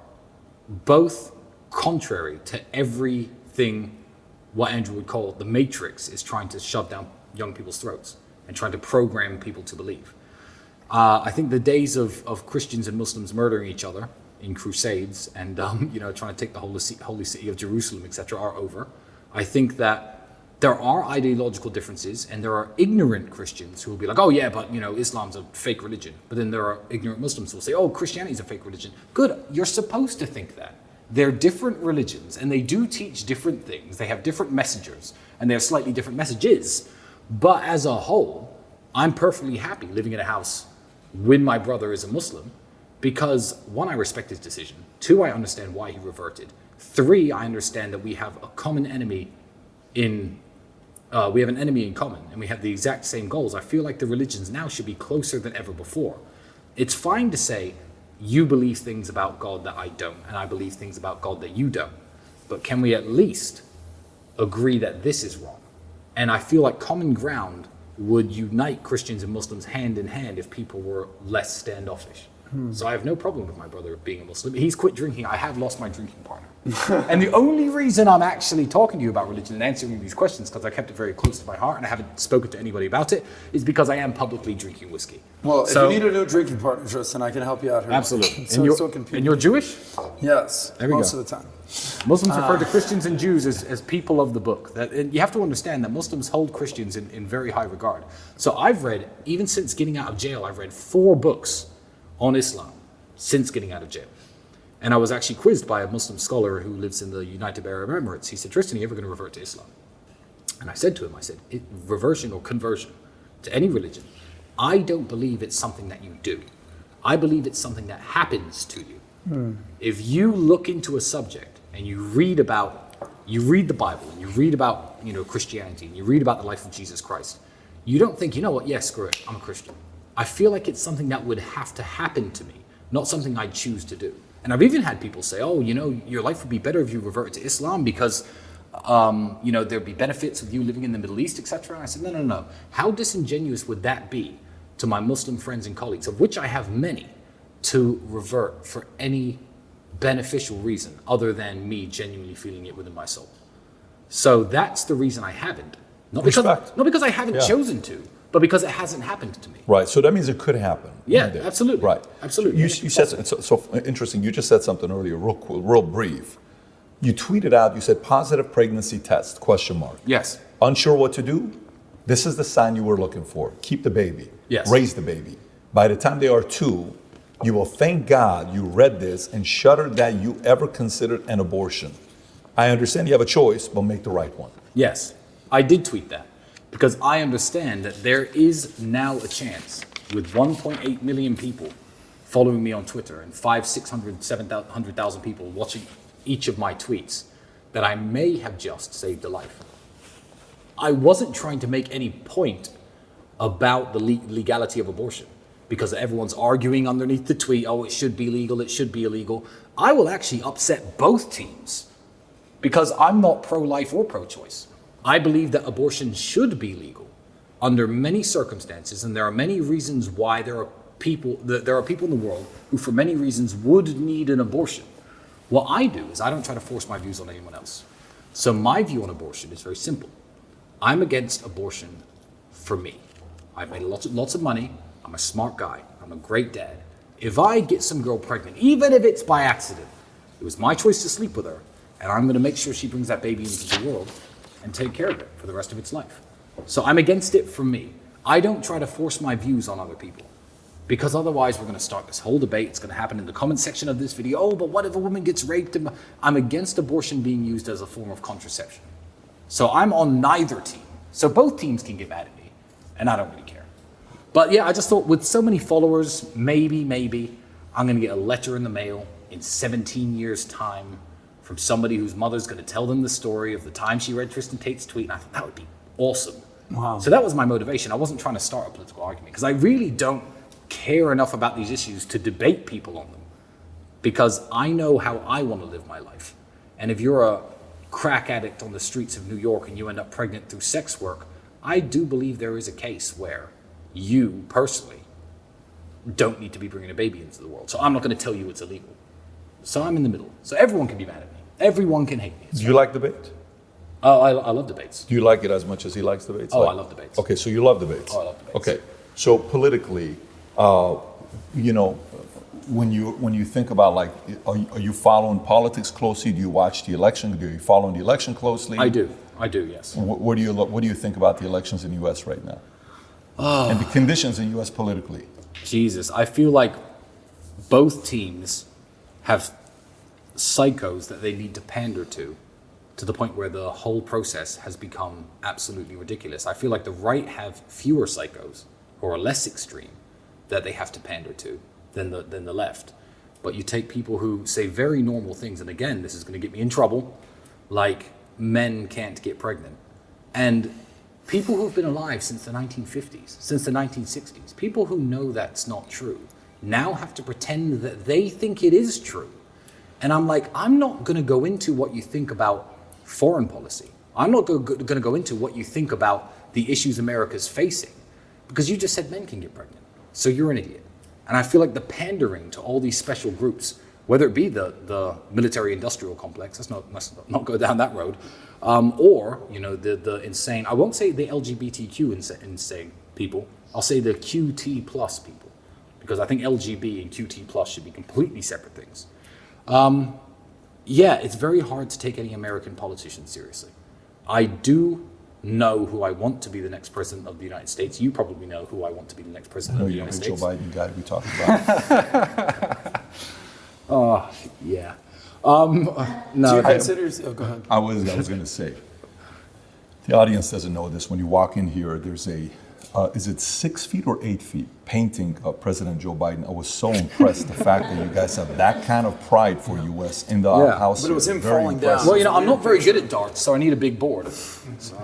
both contrary to everything what Andrew would call the matrix is trying to shove down young people's throats and trying to program people to believe. I think the days of Christians and Muslims murdering each other in crusades and trying to take the holy city of Jerusalem, etc., are over. I think that there are ideological differences, and there are ignorant Christians who will be like, oh yeah, but Islam's a fake religion. But then there are ignorant Muslims who will say, oh, Christianity's a fake religion. Good, you're supposed to think that. They're different religions, and they do teach different things. They have different messengers, and they have slightly different messages. But as a whole, I'm perfectly happy living in a house when my brother is a Muslim, because 1, I respect his decision. 2, I understand why he reverted. 3, I understand that we have a common enemy we have an enemy in common, and we have the exact same goals. I feel like the religions now should be closer than ever before. It's fine to say, you believe things about God that I don't, and I believe things about God that you don't. But can we at least agree that this is wrong? And I feel like common ground would unite Christians and Muslims hand in hand if people were less standoffish. So I have no problem with my brother being a Muslim. He's quit drinking. I have lost my drinking partner. And the only reason I'm actually talking to you about religion and answering these questions, because I kept it very close to my heart and I haven't spoken to anybody about it, is because I am publicly drinking whiskey. Well, So- if you need a new drinking partner, Tristan, I can help you out here. Absolutely. So, And you're Jewish? Yes, There we most go. of the time. Muslims refer to Christians and Jews as people of the book. And you have to understand that Muslims hold Christians in very high regard. So I've read, even since getting out of jail, I've read 4 books on Islam since getting out of jail. And I was actually quizzed by a Muslim scholar who lives in the United Arab Emirates. He said, Tristan, are you ever going to revert to Islam? And I said to him, reversion or conversion to any religion, I don't believe it's something that you do. I believe it's something that happens to you. If you look into a subject and you read the Bible and you read about, Christianity and you read about the life of Jesus Christ, you don't think, you know what, yes, screw it, I'm a Christian. I feel like it's something that would have to happen to me, not something I choose to do. And I've even had people say, oh, your life would be better if you revert to Islam because, there'd be benefits of you living in the Middle East, etc. And I said, no. How disingenuous would that be to my Muslim friends and colleagues, of which I have many, to revert for any beneficial reason other than me genuinely feeling it within my soul? So that's the reason I haven't. Not because I haven't chosen to, but because it hasn't happened to me. Right. So that means it could happen. Yeah, absolutely. Right. Absolutely. You said so interesting. You just said something earlier, real brief. You tweeted out. You said positive pregnancy test ? Yes. Unsure what to do? This is the sign you were looking for. Keep the baby. Yes. Raise the baby. By the time they are 2, you will thank God you read this and shudder that you ever considered an abortion. I understand you have a choice, but make the right one. Yes, I did tweet that because I understand that there is now a chance with 1.8 million people following me on Twitter and 700,000 people watching each of my tweets that I may have just saved a life. I wasn't trying to make any point about the legality of abortion because everyone's arguing underneath the tweet, oh, it should be legal, it should be illegal. I will actually upset both teams because I'm not pro-life or pro-choice. I believe that abortion should be legal under many circumstances, and there are many reasons why there are people in the world who for many reasons would need an abortion. What I do is I don't try to force my views on anyone else. So my view on abortion is very simple. I'm against abortion for me. I've made lots of money. I'm a smart guy. I'm a great dad. If I get some girl pregnant, even if it's by accident, it was my choice to sleep with her, and I'm going to make sure she brings that baby into the world and take care of it for the rest of its life. So I'm against it for me. I don't try to force my views on other people because otherwise we're going to start this whole debate. It's going to happen in the comment section of this video. Oh, but what if a woman gets raped? I'm against abortion being used as a form of contraception. So I'm on neither team. So both teams can get mad at me, and I don't really care. But yeah, I just thought with so many followers, maybe I'm going to get a letter in the mail in 17 years' time from somebody whose mother's going to tell them the story of the time she read Tristan Tate's tweet. And I thought that would be awesome. Wow. So that was my motivation. I wasn't trying to start a political argument because I really don't care enough about these issues to debate people on them because I know how I want to live my life. And if you're a crack addict on the streets of New York and you end up pregnant through sex work, I do believe there is a case where you personally don't need to be bringing a baby into the world. So I'm not going to tell you it's illegal. So I'm in the middle. So everyone can be mad at me. Everyone can hate me. Do you like debate? Oh, I love debates. Do you like it as much as he likes debates? Oh, I love debates. Okay, so you love debates. Oh, I love debates. Okay, so politically, when you think about are you following politics closely? Do you watch the election? Do you follow the election closely? I do, yes. What do you think about the elections in the U.S. right now? And the conditions in U.S. politically? Jesus, I feel like both teams have psychos that they need to pander to the point where the whole process has become absolutely ridiculous. I feel like the right have fewer psychos who are less extreme that they have to pander to than the left. But you take people who say very normal things, and again, this is going to get me in trouble, like men can't get pregnant. And people who've been alive since the 1950s, since the 1960s, people who know that's not true, now have to pretend that they think it is true. And I'm like, I'm not going to go into what you think about foreign policy. I'm not going to go into what you think about the issues America's facing, because you just said men can get pregnant. So you're an idiot. And I feel like the pandering to all these special groups, whether it be the military-industrial complex, let's not go down that road, or the insane, I won't say the LGBTQ insane people, I'll say the QT plus people, because I think LGB and QT plus should be completely separate things. Yeah, it's very hard to take any American politician seriously. I do know who I want to be the next president of the United States. You probably know who I want to be the next president of the United States. Joe Biden guy we talked about. Oh, yeah. No. Do you consider? Oh, go ahead. I was going to say, the audience doesn't know this. When you walk in here, there's a, is it 6 feet or 8 feet, painting of President Joe Biden. I was so impressed the fact that you guys have that kind of pride for U.S. in the house. But it was him Very falling impressive. down. Well, I'm not very good at darts, so I need a big board. So,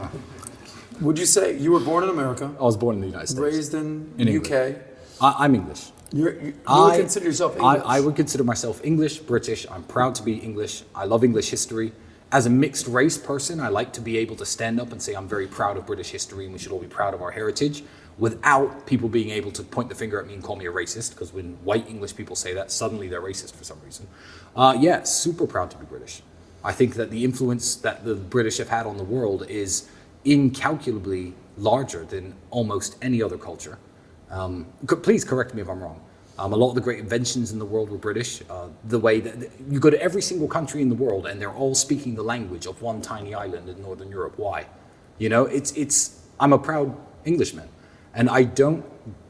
Would you say you were born in America, I was born in the United States. raised in England. UK? I'm English. You would consider yourself English? I would consider myself English, British. I'm proud to be English. I love English history. As a mixed race person, I like to be able to stand up and say I'm very proud of British history and we should all be proud of our heritage without people being able to point the finger at me and call me a racist, because when white English people say that, suddenly they're racist for some reason. Yeah, super proud to be British. I think that the influence that the British have had on the world is incalculably larger than almost any other culture. Please correct me if I'm wrong. A lot of the great inventions in the world were British. The way that you go to every single country in the world and they're all speaking the language of one tiny island in Northern Europe. Why? I'm a proud Englishman, and I don't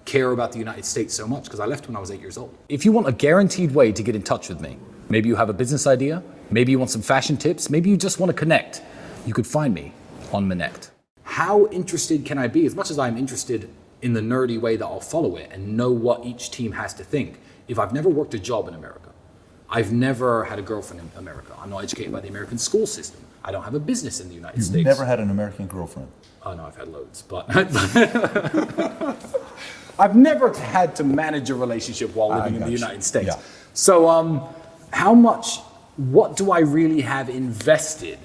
care about the United States so much because I left when I was 8 years old. If you want a guaranteed way to get in touch with me, maybe you have a business idea, maybe you want some fashion tips, maybe you just want to connect, you could find me on Minect. How interested can I be? As much as I'm interested in the nerdy way that I'll follow it and know what each team has to think, if I've never worked a job in America, I've never had a girlfriend in America, I'm not educated by the American school system, I don't have a business in the United States. You've never had an American girlfriend? Oh no, I've had loads, but I've never had to manage a relationship while living in the United States. Yeah. So what do I really have invested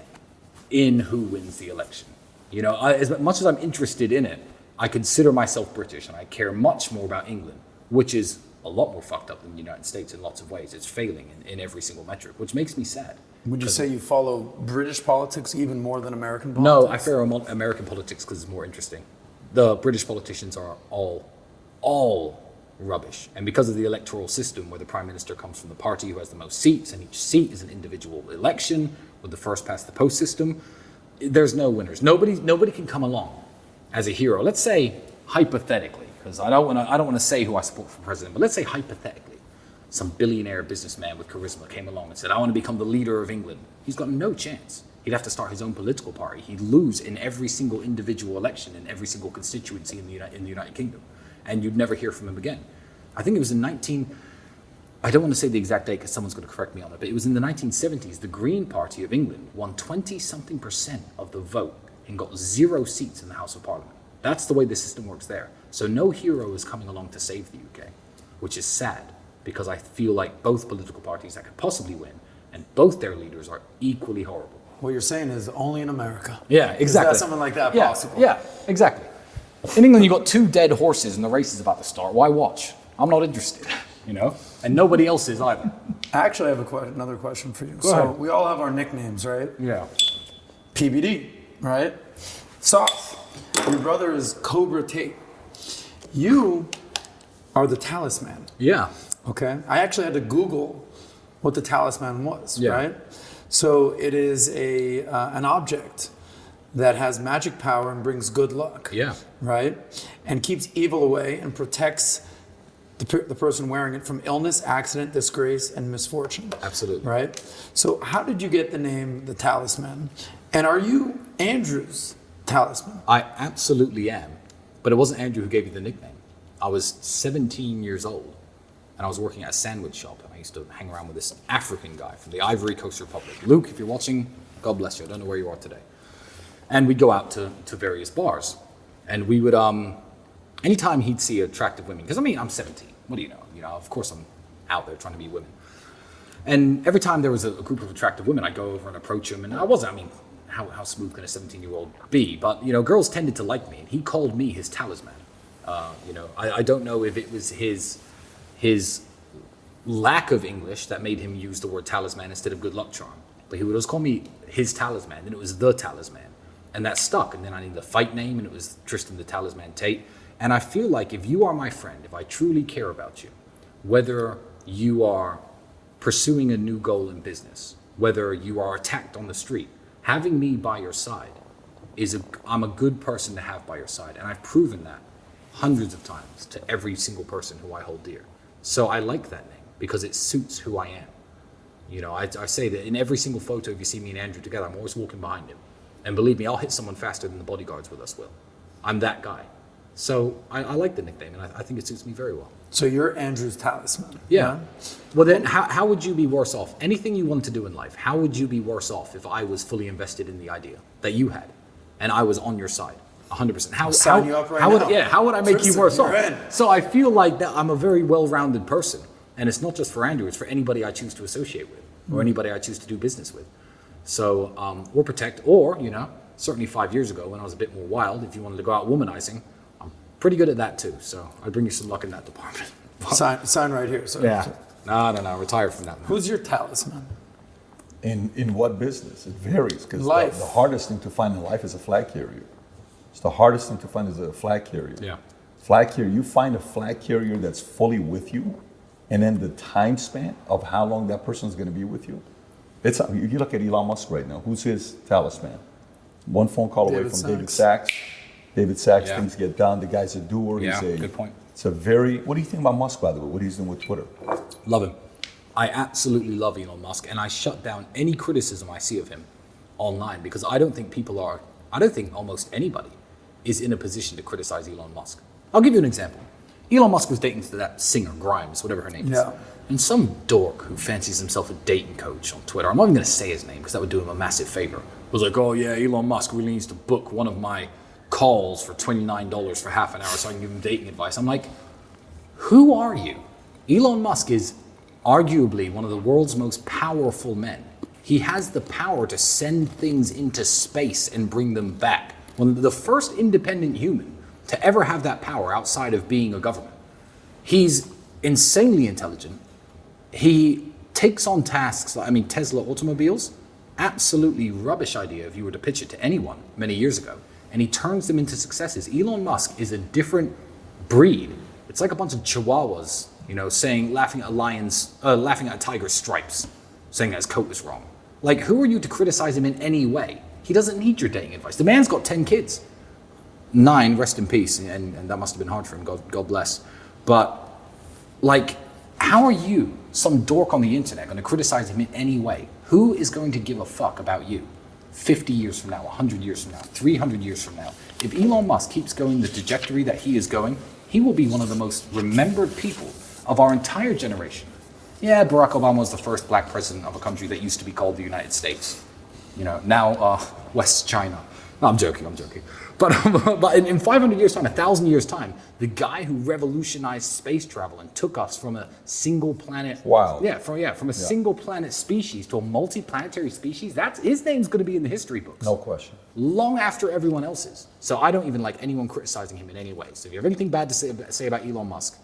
in who wins the election? As much as I'm interested in it, I consider myself British and I care much more about England, which is a lot more fucked up than the United States in lots of ways. It's failing in every single metric, which makes me sad. Would you say you follow British politics even more than American politics? No, I fear American politics because it's more interesting. The British politicians are all rubbish. And because of the electoral system where the Prime Minister comes from the party who has the most seats, and each seat is an individual election with the first past the post system, there's no winners. Nobody can come along as a hero. Let's say hypothetically, because I don't want to say who I support for president, but let's say hypothetically, some billionaire businessman with charisma came along and said, I want to become the leader of England. He's got no chance. He'd have to start his own political party. He'd lose in every single individual election in every single constituency in the United Kingdom. And you'd never hear from him again. I think it was I don't want to say the exact date because someone's going to correct me on it, but it was in the 1970s, the Green Party of England won 20-something% of the vote and got 0 seats in the House of Parliament. That's the way the system works there. So no hero is coming along to save the UK, which is sad because I feel like both political parties that could possibly win and both their leaders are equally horrible. What you're saying is only in America. Yeah, exactly. Is that something like that Yeah, possible? Yeah, exactly. In England, you got 2 dead horses and the race is about to start. Why watch? I'm not interested, and nobody else is either. I actually have another question for you. Go ahead. We all have our nicknames, right? Yeah. PBD, right? Sauce. Your brother is Cobra Tate. You are the talisman. Yeah. Okay. I actually had to Google what the talisman was, Yeah. right? So it is an object that has magic power and brings good luck. Yeah. Right? And keeps evil away and protects the person wearing it from illness, accident, disgrace, and misfortune. Absolutely. Right? So how did you get the name the talisman? And are you Andrew's talisman? I absolutely am. But it wasn't Andrew who gave you the nickname. I was 17 years old and I was working at a sandwich shop and I used to hang around with this African guy from the Ivory Coast Republic. Luke, if you're watching, God bless you. I don't know where you are today. And we'd go out to various bars and we would, anytime he'd see attractive women, because I'm 17, what do you know? Of course I'm out there trying to be women. And every time there was a group of attractive women, I'd go over and approach them. And how smooth can a 17-year-old be? But, girls tended to like me and he called me his talisman. I don't know if it was his his lack of English that made him use the word talisman instead of good luck charm. But he would always call me his talisman, and it was the talisman. And that stuck. And then I needed a fight name, and it was Tristan the Talisman Tate. And I feel like if you are my friend, if I truly care about you, whether you are pursuing a new goal in business, whether you are attacked on the street, having me by your side I'm a good person to have by your side. And I've proven that hundreds of times to every single person who I hold dear. So I like that name because it suits who I am. You know, I say that in every single photo, if you see me and Andrew together, I'm always walking behind him. And believe me, I'll hit someone faster than the bodyguards with us will. I'm that guy. So I like the nickname, and I think it suits me very well. So you're Andrew's talisman. Yeah. Well, then how would you be worse off? Anything you want to do in life, how would you be worse off if I was fully invested in the idea that you had, and I was on your side, 100%? Sign you up right now. How would I make Tristan, you worse off? you're in. So I feel like that I'm a very well-rounded person, and it's not just for Andrew; it's for anybody I choose to associate with or anybody I choose to do business with. So or protect, or certainly 5 years ago when I was a bit more wild, if you wanted to go out womanizing, I'm pretty good at that too. So I'd bring you some luck in that department. Sign right here. So, Yeah. No. Retired from that. Who's your talisman? In what business? It varies because Life. the hardest thing to find in life is a flag carrier. It's the hardest thing to find is a flag carrier. Yeah. Flag carrier, you find a flag carrier that's fully with you, and then the time span of how long that person's going to be with you. If you look at Elon Musk right now, who's his talisman? One phone call away from David Sachs. David Sachs, Yeah. things get done. The guy's a doer. Yeah, good point. It's a very. What do you think about Musk, by the way? What he's doing with Twitter? Love him. I absolutely love Elon Musk, and I shut down any criticism I see of him online because I don't think almost anybody is in a position to criticize Elon Musk. I'll give you an example. Elon Musk was dating that singer, Grimes, whatever her name is. Yeah. And some dork who fancies himself a dating coach on Twitter, I'm not even going to say his name because that would do him a massive favor, was like, oh yeah, Elon Musk really needs to book one of my calls for $29 for half an hour so I can give him dating advice. I'm like, who are you? Elon Musk is arguably one of the world's most powerful men. He has the power to send things into space and bring them back. One of the first independent human to ever have that power outside of being a government. He's insanely intelligent. He takes on tasks, Tesla automobiles, absolutely rubbish idea if you were to pitch it to anyone many years ago. And he turns them into successes. Elon Musk is a different breed. It's like a bunch of chihuahuas, laughing at a tiger's stripes, saying that his coat was wrong. Like, who are you to criticize him in any way? He doesn't need your dating advice. The man's got 10 kids. 9, rest in peace, and that must have been hard for him, God bless. But, how are you, some dork on the internet, going to criticize him in any way? Who is going to give a fuck about you 50 years from now, 100 years from now, 300 years from now? If Elon Musk keeps going the trajectory that he is going, he will be one of the most remembered people of our entire generation. Yeah, Barack Obama was the first black president of a country that used to be called the United States. Now West China. No, I'm joking. But in 500 years' time, 1,000 years' time, the guy who revolutionized space travel and took us from a single planet, Wow. From a single planet species to a multi-planetary species, his name's going to be in the history books. No question. Long after everyone else's. So I don't even like anyone criticizing him in any way. So if you have anything bad to say about Elon Musk,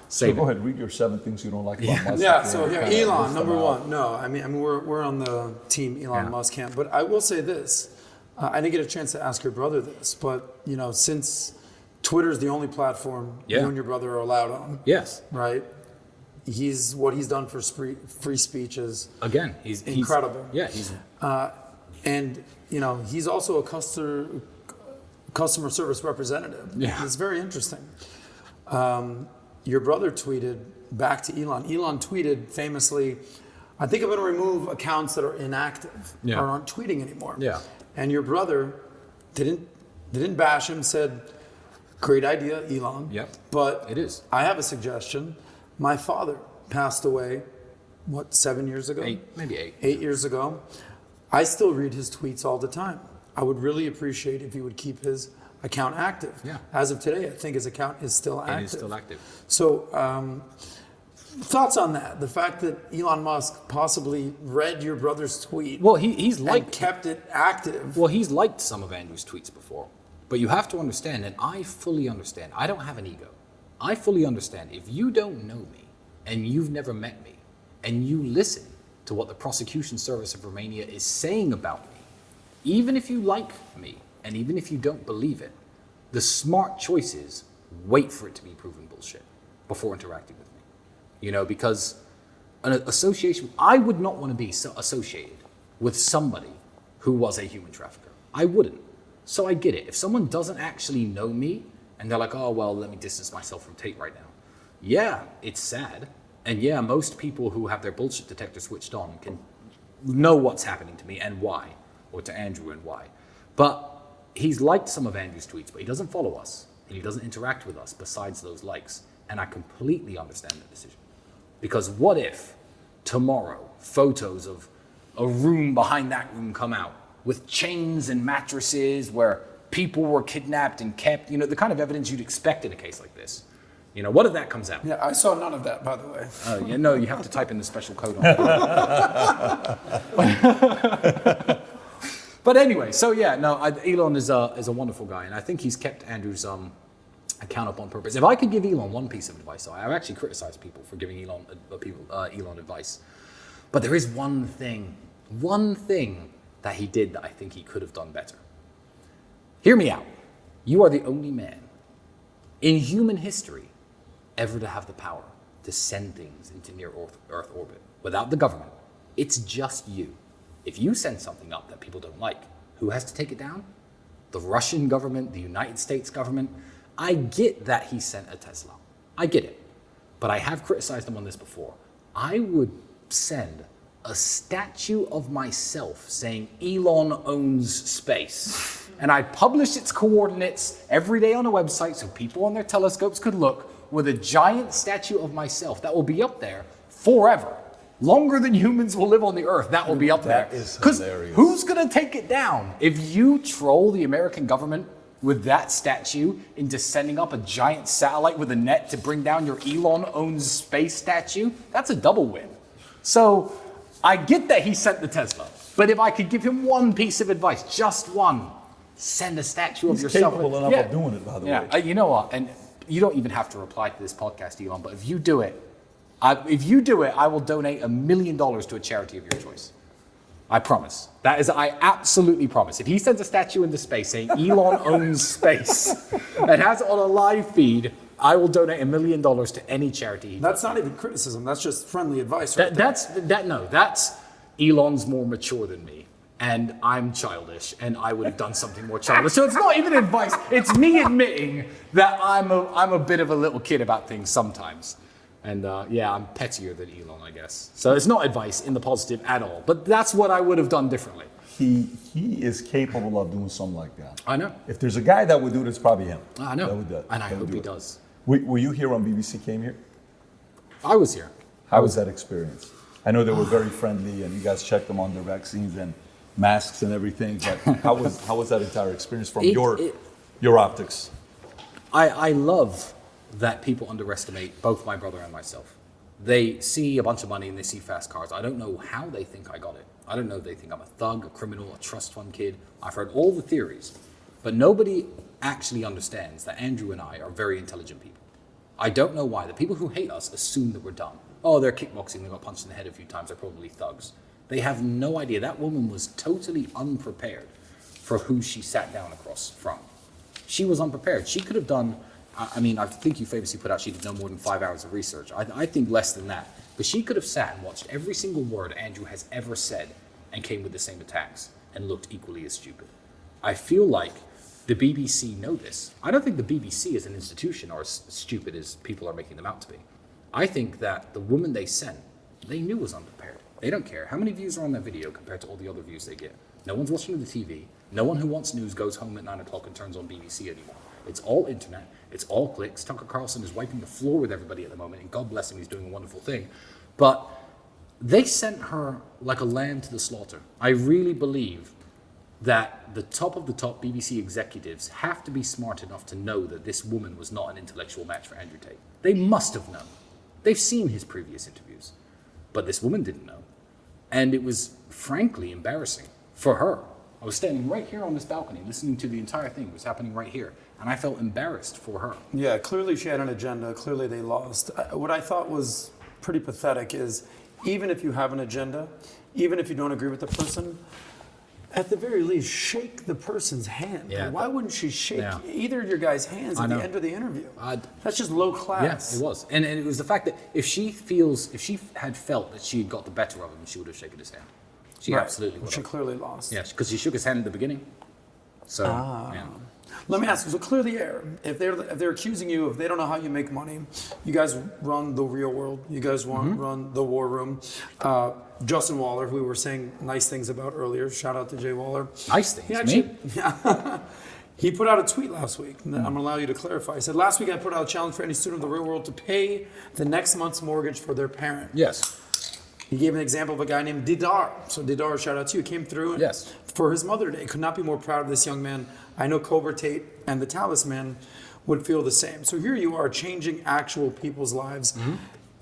save Go it. ahead, read your 7 things you don't like about Musk. Yeah, If you so wanna here, kinda Elon, list number them out. one. No, I mean we're on the team Elon Yeah. Musk camp, but I will say this. I didn't get a chance to ask your brother this, but since Twitter's the only platform you and your brother are allowed on, Yes. right? What he's done for free speech is Again, he's incredible. He's and he's also a customer service representative. Yeah. It's very interesting. Your brother tweeted back to Elon. Elon tweeted famously, I think I'm going to remove accounts that are inactive or aren't tweeting anymore. Yeah. And your brother didn't bash him, said, great idea, Elon. Yep. But It is. I have a suggestion. My father passed away, 7 years ago? 8, maybe 8. 8 years ago. I still read his tweets all the time. I would really appreciate if he would keep his account active. Yeah. As of today, I think his account is still active. It is still active. So, thoughts on that? The fact that Elon Musk possibly read your brother's tweet Well, he's and liked kept it active. Well, he's liked some of Andrew's tweets before. But you have to understand, and I fully understand, I don't have an ego. I fully understand. If you don't know me and you've never met me and you listen to what the prosecution service of Romania is saying about me, even if you like me and even if you don't believe it, the smart choice is wait for it to be proven bullshit before interacting with me. You know, because an association, I would not want to be associated with somebody who was a human trafficker. I wouldn't. So I get it. If someone doesn't actually know me and they're like, oh, well, let me distance myself from Tate right now. Yeah, it's sad. And yeah, most people who have their bullshit detector switched on can know what's happening to me and why, or to Andrew and why. But he's liked some of Andrew's tweets, but he doesn't follow us and he doesn't interact with us besides those likes. And I completely understand that decision. Because what if tomorrow photos of a room behind that room come out with chains and mattresses where people were kidnapped and kept, you know, the kind of evidence you'd expect in a case like this. You know, what if that comes out? Yeah, I saw none of that, by the way. Oh, yeah, no, you have to type in the special code on it. But anyway, so yeah, no, Elon is a wonderful guy, and I think he's kept Andrew's account up on purpose. If I could give Elon one piece of advice, so I've actually criticized people for giving Elon advice, but there is one thing that he did that I think he could have done better. Hear me out. You are the only man in human history ever to have the power to send things into near Earth orbit without the government. It's just you. If you send something up that people don't like, who has to take it down? The Russian government, the United States government. I get that he sent a Tesla. I get it. But I have criticized him on this before. I would send a statue of myself saying Elon owns space. And I'd publish its coordinates every day on a website so people on their telescopes could look, with a giant statue of myself that will be up there forever. Longer than humans will live on the earth, that will be up there. That is hilarious. Who's gonna take it down? If you troll the American government with that statue into sending up a giant satellite with a net to bring down your Elon owns space statue, that's a double win. So I get that he sent the Tesla, but if I could give him one piece of advice, just one, send a statue of yourself. He's capable enough of doing it, by the way. You know what? And you don't even have to reply to this podcast, Elon, but if you do it, I will donate $1 million to a charity of your choice. I promise. I absolutely promise. If he sends a statue into space saying Elon owns space and has it on a live feed, I will donate $1 million to any charity. That's not even criticism. That's just friendly advice. Right That's Elon's more mature than me, and I'm childish, and I would have done something more childish. So it's not even advice. It's me admitting that I'm a bit of a little kid about things sometimes. And yeah, I'm pettier than Elon, I guess. So it's not advice in the positive at all. But that's what I would have done differently. He is capable of doing something like that. I know. If there's a guy that would do it, it's probably him. I know. That would do it. And I That would hope do he it. does. Were you here when BBC came here? I was here. How was that experience? I know they were very friendly and you guys checked them on their vaccines and masks and everything, but how was that entire experience from your optics? I love that people underestimate both my brother and myself. They see a bunch of money and they see fast cars. I don't know how they think I got it. I don't know if they think I'm a thug, a criminal, a trust fund kid. I've heard all the theories, but nobody actually understands that Andrew and I are very intelligent people. I don't know why. The people who hate us assume that we're dumb. Oh, they're kickboxing, they got punched in the head a few times, they're probably thugs. They have no idea. That woman was totally unprepared for who she sat down across from. She was unprepared. She could have done, I mean, I think you famously put out she did no more than 5 hours of research. I think less than that. But she could have sat and watched every single word Andrew has ever said and came with the same attacks and looked equally as stupid. I feel like the BBC know this. I don't think the BBC as an institution are as stupid as people are making them out to be. I think that the woman they sent, they knew was unprepared. They don't care. How many views are on that video compared to all the other views they get? No one's watching the TV. No one who wants news goes home at 9 o'clock and turns on BBC anymore. It's all internet. It's all clicks. Tucker Carlson is wiping the floor with everybody at the moment, and God bless him, he's doing a wonderful thing. But they sent her like a lamb to the slaughter. I really believe that the top of the top BBC executives have to be smart enough to know that this woman was not an intellectual match for Andrew Tate. They must have known. They've seen his previous interviews. But this woman didn't know. And it was frankly embarrassing for her. I was standing right here on this balcony, listening to the entire thing. It was happening right here. And I felt embarrassed for her. Yeah, clearly she had an agenda. Clearly they lost. What I thought was pretty pathetic is even if you have an agenda, even if you don't agree with the person, at the very least, shake the person's hand. Yeah. Why wouldn't she shake either of your guys' hands at the end of the interview? That's just low class. Yeah, it was. And it was the fact that if she had felt that she had got the better of him, she would have shaken his hand. She absolutely would have. She clearly lost. Yeah, because she shook his hand in the beginning. So, yeah. Let me ask you, so clear the air. If they're accusing you, if they don't know how you make money, you guys run the real world. You guys run the war room. Justin Waller, who we were saying nice things about earlier, shout out to Jay Waller. Nice things, me? He put out a tweet last week. I'm going to allow you to clarify. He said, last week I put out a challenge for any student of the real world to pay the next month's mortgage for their parent. Yes. He gave an example of a guy named Didar. So Didar, shout out to you, came through for his Mother's Day. Could not be more proud of this young man. I know Cobra Tate and the Talisman would feel the same. So here you are changing actual people's lives,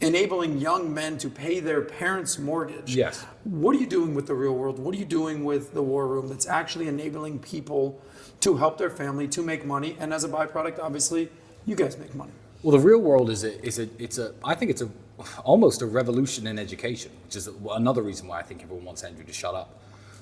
enabling young men to pay their parents' mortgage. Yes. What are you doing with the real world? What are you doing with the war room that's actually enabling people to help their family, to make money? And as a byproduct, obviously, you guys make money. Well, the real world I think it's almost a revolution in education, which is another reason why I think everyone wants Andrew to shut up.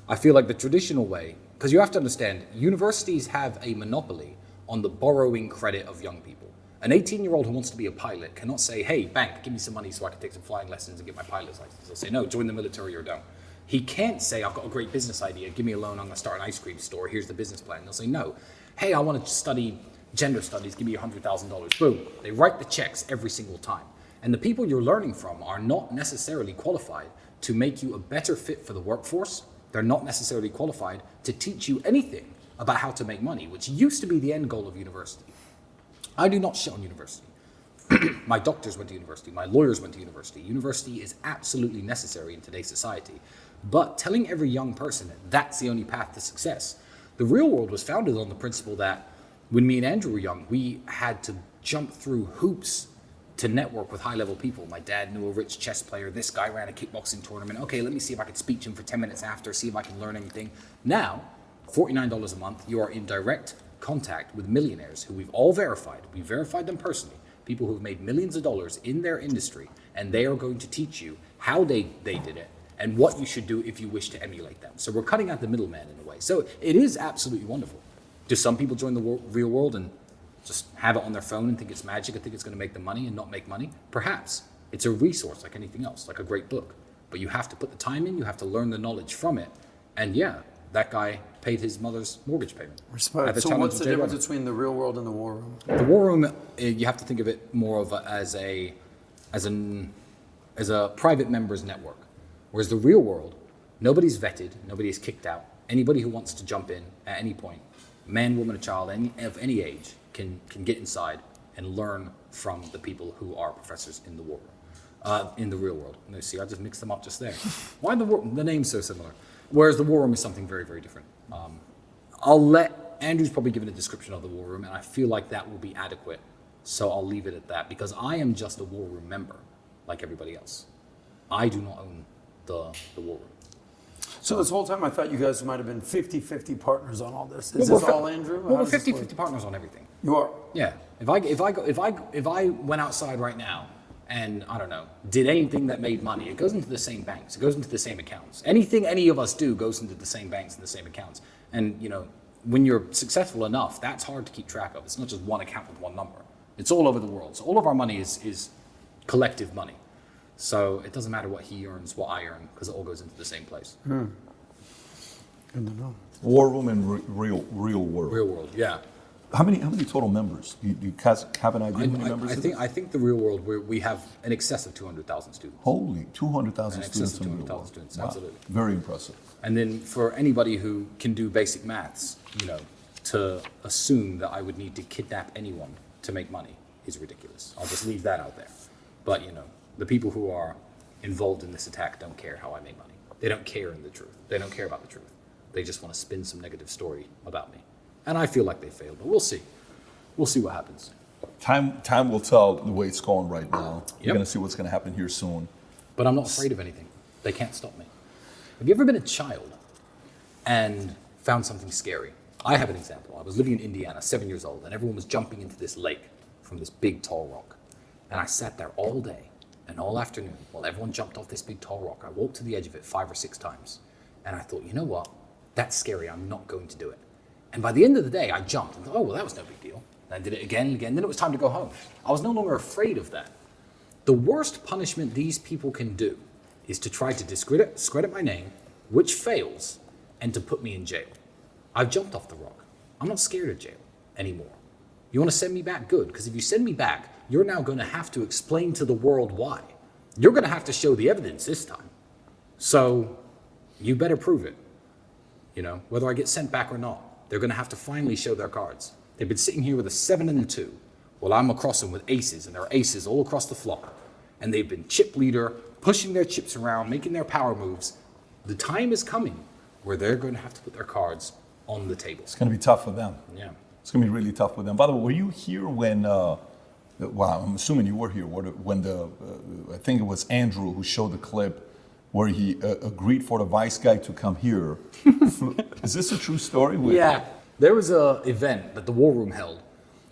I feel like the traditional way, because you have to understand, universities have a monopoly on the borrowing credit of young people. An 18-year-old who wants to be a pilot cannot say, hey, bank, give me some money so I can take some flying lessons and get my pilot's license. They'll say, no, join the military or don't. He can't say, I've got a great business idea, give me a loan, I'm gonna start an ice cream store, here's the business plan. They'll say, no, hey, I wanna study gender studies, give me $100,000. Boom, they write the checks every single time. And the people you're learning from are not necessarily qualified to make you a better fit for the workforce. They're not necessarily qualified to teach you anything about how to make money, which used to be the end goal of university. I do not shit on university. My doctors went to university, my lawyers went to university. University is absolutely necessary in today's society. But telling every young person that that's the only path to success, the real world was founded on the principle that when me and Andrew were young, we had to jump through hoops to network with high-level people. My dad knew a rich chess player. This guy ran a kickboxing tournament. Okay, let me see if I could speak to him for 10 minutes after, see if I can learn anything. Now, $49 a month, you are in direct contact with millionaires who we've all verified. We verified them personally. People who've made millions of dollars in their industry, and they are going to teach you how they did it and what you should do if you wish to emulate them. So we're cutting out the middleman in a way. So it is absolutely wonderful. Do some people join the real world and just have it on their phone and think it's magic and think it's going to make them money and not make money? Perhaps. It's a resource like anything else, like a great book. But you have to put the time in, you have to learn the knowledge from it. And yeah, that guy paid his mother's mortgage payment. Respect. So what's the difference between the real world and the war room? The war room, you have to think of it more of as a private members network. Whereas the real world, nobody's vetted, nobody's kicked out. Anybody who wants to jump in at any point, man, woman, or child, of any age, can get inside and learn from the people who are professors in the war room, in the real world. And see, I just mixed them up just there. Why the name's so similar? Whereas the war room is something very, very different. I'll let Andrew's probably given a description of the war room, and I feel like that will be adequate. So I'll leave it at that because I am just a war room member, like everybody else. I do not own the war room. So this whole time I thought you guys might have been 50-50 partners on all this. Is this all Andrew? Well, we're 50-50 partners on everything. You are? Yeah. If I went outside right now and I don't know, did anything that made money, it goes into the same banks. It goes into the same accounts. Anything any of us do goes into the same banks and the same accounts. And you know, when you're successful enough, that's hard to keep track of. It's not just one account with one number. It's all over the world. So all of our money is collective money. So it doesn't matter what he earns, what I earn, because it all goes into the same place. Good to know. War room and real world. Real world, yeah. How many total members? Do you guys have an idea how many members? I think the real world we have an excess of 200,000 students. Holy, 200,000 students in the real world. Students, wow. absolutely. Very impressive. And then for anybody who can do basic maths, you know, to assume that I would need to kidnap anyone to make money is ridiculous. I'll just leave that out there. But you know, the people who are involved in this attack don't care how I make money. They don't care in the truth. They don't care about the truth. They just want to spin some negative story about me. And I feel like they failed, but we'll see. We'll see what happens. Time will tell the way it's going right now. Yep. You're going to see what's going to happen here soon. But I'm not afraid of anything. They can't stop me. Have you ever been a child and found something scary. I have an example. I was living in Indiana, 7 years old, and everyone was jumping into this lake from this big tall rock. And I sat there all day and all afternoon while everyone jumped off this big tall rock. I walked to the edge of it 5 or 6 times. And I thought, you know what? That's scary. I'm not going to do it. And by the end of the day, I jumped and thought, oh, well, that was no big deal. And I did it again and again. Then it was time to go home. I was no longer afraid of that. The worst punishment these people can do is to try to discredit my name, which fails, and to put me in jail. I've jumped off the rock. I'm not scared of jail anymore. You want to send me back? Good, because if you send me back, you're now going to have to explain to the world why. You're going to have to show the evidence this time. So you better prove it. You know, whether I get sent back or not, they're going to have to finally show their cards. They've been sitting here with a 7 and a 2. Well, I'm across them with aces, and there are aces all across the floor. And they've been chip leader, pushing their chips around, making their power moves. The time is coming where they're going to have to put their cards on the table. It's going to be tough for them. Yeah. It's going to be really tough for them. By the way, were you here when, well, I'm assuming you were here, when I think it was Andrew who showed the clip where he agreed for the vice guy to come here. Is this a true story? Yeah. There was an event that the War Room held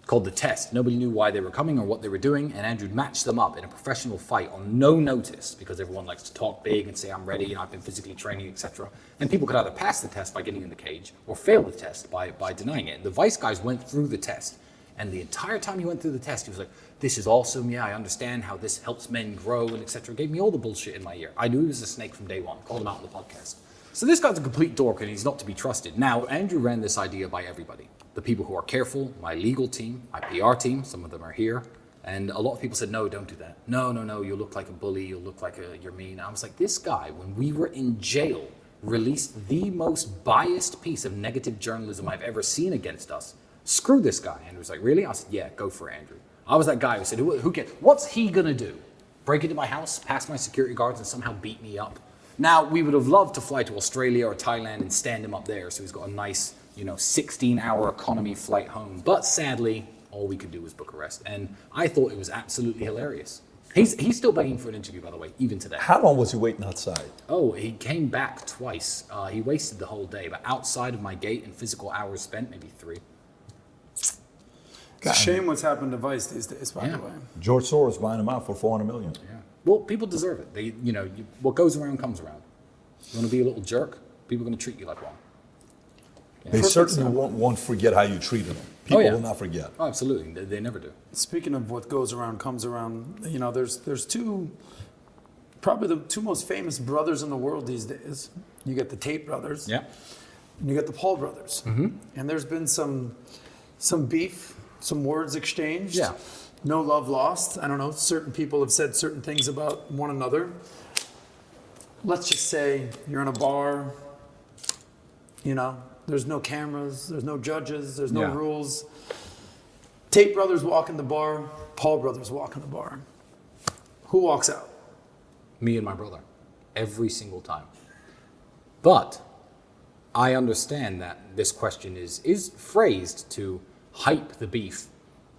called The Test. Nobody knew why they were coming or what they were doing, and Andrew matched them up in a professional fight on no notice because everyone likes to talk big and say, I'm ready, and I've been physically training, etc. And people could either pass the test by getting in the cage or fail the test by denying it. And the vice guys went through the test, and the entire time he went through the test, he was like, this is awesome, yeah, I understand how this helps men grow, and etc. Gave me all the bullshit in my ear. I knew he was a snake from day one, called him out on the podcast. So this guy's a complete dork, and he's not to be trusted. Now, Andrew ran this idea by everybody. The people who are careful, my legal team, my PR team, some of them are here. And a lot of people said, no, don't do that. No, you'll look like a bully, you'll look like you're mean. I was like, this guy, when we were in jail, released the most biased piece of negative journalism I've ever seen against us. Screw this guy. Andrew was like, really? I said, yeah, go for it, Andrew. I was that guy who said, who cares? What's he gonna do? Break into my house, pass my security guards, and somehow beat me up? Now, we would have loved to fly to Australia or Thailand and stand him up there so he's got a nice, 16-hour economy flight home. But sadly, all we could do was book a rest. And I thought it was absolutely hilarious. He's still begging for an interview, by the way, even today. How long was he waiting outside? Oh, he came back twice. He wasted the whole day, but outside of my gate and physical hours spent, maybe 3. It's a shame what's happened to Vice these days, by the way. George Soros buying him out for $400 million. Yeah. Well, people deserve it. They, what goes around comes around. You want to be a little jerk? People are going to treat you like one. Yeah. They certainly won't forget how you treated them. People will not forget. Oh, absolutely. They never do. Speaking of what goes around comes around, there's probably the 2 most famous brothers in the world these days. You get the Tate brothers. Yeah. And you get the Paul brothers. Mm-hmm. And there's been some beef, some words exchanged. Yeah. No love lost. I don't know. Certain people have said certain things about one another. Let's just say you're in a bar, there's no cameras, there's no judges, there's no rules. Tate brothers walk in the bar, Paul brothers walk in the bar. Who walks out? Me and my brother. Every single time. But I understand that this question is phrased to hype the beef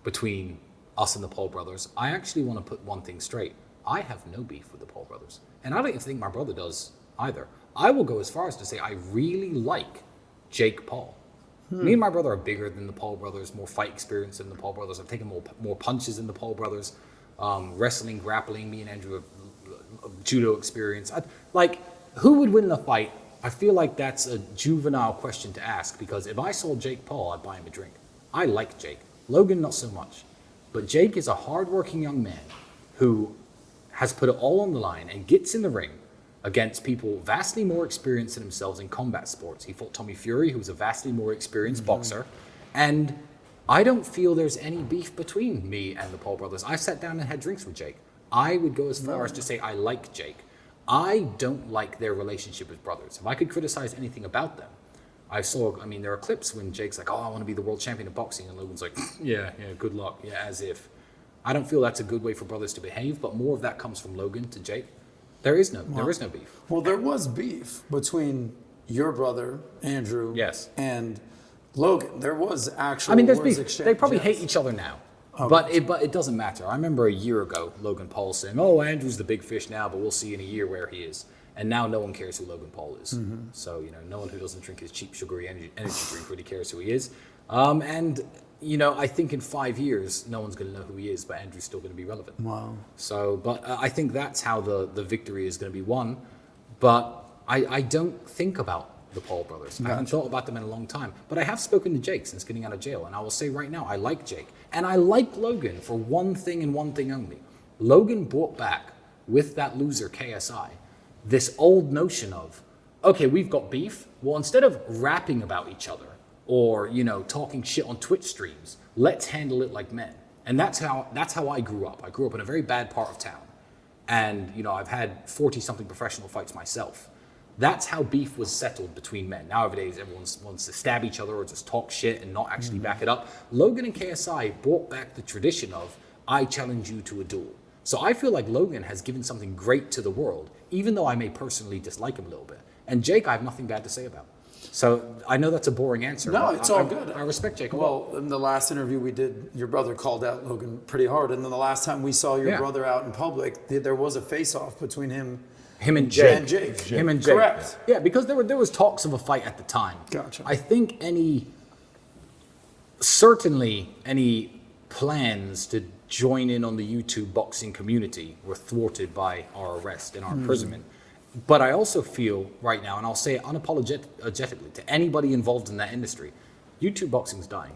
between us and the Paul brothers. I actually want to put one thing straight. I have no beef with the Paul brothers. And I don't even think my brother does either. I will go as far as to say I really like Jake Paul. Me and my brother are bigger than the Paul brothers, more fight experience than the Paul brothers. I've taken more punches than the Paul brothers. Wrestling, grappling, me and Andrew have judo experience. Who would win the fight? I feel like that's a juvenile question to ask because if I saw Jake Paul, I'd buy him a drink. I like Jake. Logan, not so much. But Jake is a hardworking young man who has put it all on the line and gets in the ring against people vastly more experienced than themselves in combat sports. He fought Tommy Fury, who was a vastly more experienced boxer. And I don't feel there's any beef between me and the Paul brothers. I sat down and had drinks with Jake. I would go as far as to say I like Jake. I don't like their relationship as brothers. If I could criticize anything about them, there are clips when Jake's like, oh, I want to be the world champion of boxing. And Logan's like, yeah, good luck. Yeah, as if. I don't feel that's a good way for brothers to behave, but more of that comes from Logan to Jake. There is no beef. Well, there was beef between your brother, Andrew, and Logan. There was actual there's words beef. exchanged. They probably hate each other now. Oh, but it doesn't matter. I remember a year ago, Logan Paul saying, oh, Andrew's the big fish now, but we'll see in a year where he is. And now no one cares who Logan Paul is. So, no one who doesn't drink his cheap sugary energy drink really cares who he is. And, I think in 5 years, no one's going to know who he is, but Andrew's still going to be relevant. Wow. So, but I think that's how the victory is going to be won. But I don't think about the Paul brothers. I haven't thought about them in a long time. But I have spoken to Jake since getting out of jail. And I will say right now, I like Jake. And I like Logan for one thing and one thing only. Logan brought back, with that loser KSI, this old notion of, okay, we've got beef. Well, instead of rapping about each other or, talking shit on Twitch streams, let's handle it like men. And that's how I grew up. I grew up in a very bad part of town. And, I've had 40-something professional fights myself. That's how beef was settled between men. Nowadays, everyone wants to stab each other or just talk shit and not actually back it up. Logan and KSI brought back the tradition of, I challenge you to a duel. So I feel like Logan has given something great to the world, even though I may personally dislike him a little bit. And Jake, I have nothing bad to say about. So I know that's a boring answer. No, it's all good. I respect Jake. Well, in the last interview we did, your brother called out Logan pretty hard. And then the last time we saw your brother out in public, there was a face-off between him and Jake. Him and Jake. Correct. Yeah, because there was talks of a fight at the time. Gotcha. I think certainly any plans to join in on the YouTube boxing community were thwarted by our arrest and our imprisonment. But I also feel right now, and I'll say it unapologetically to anybody involved in that industry, YouTube boxing's dying.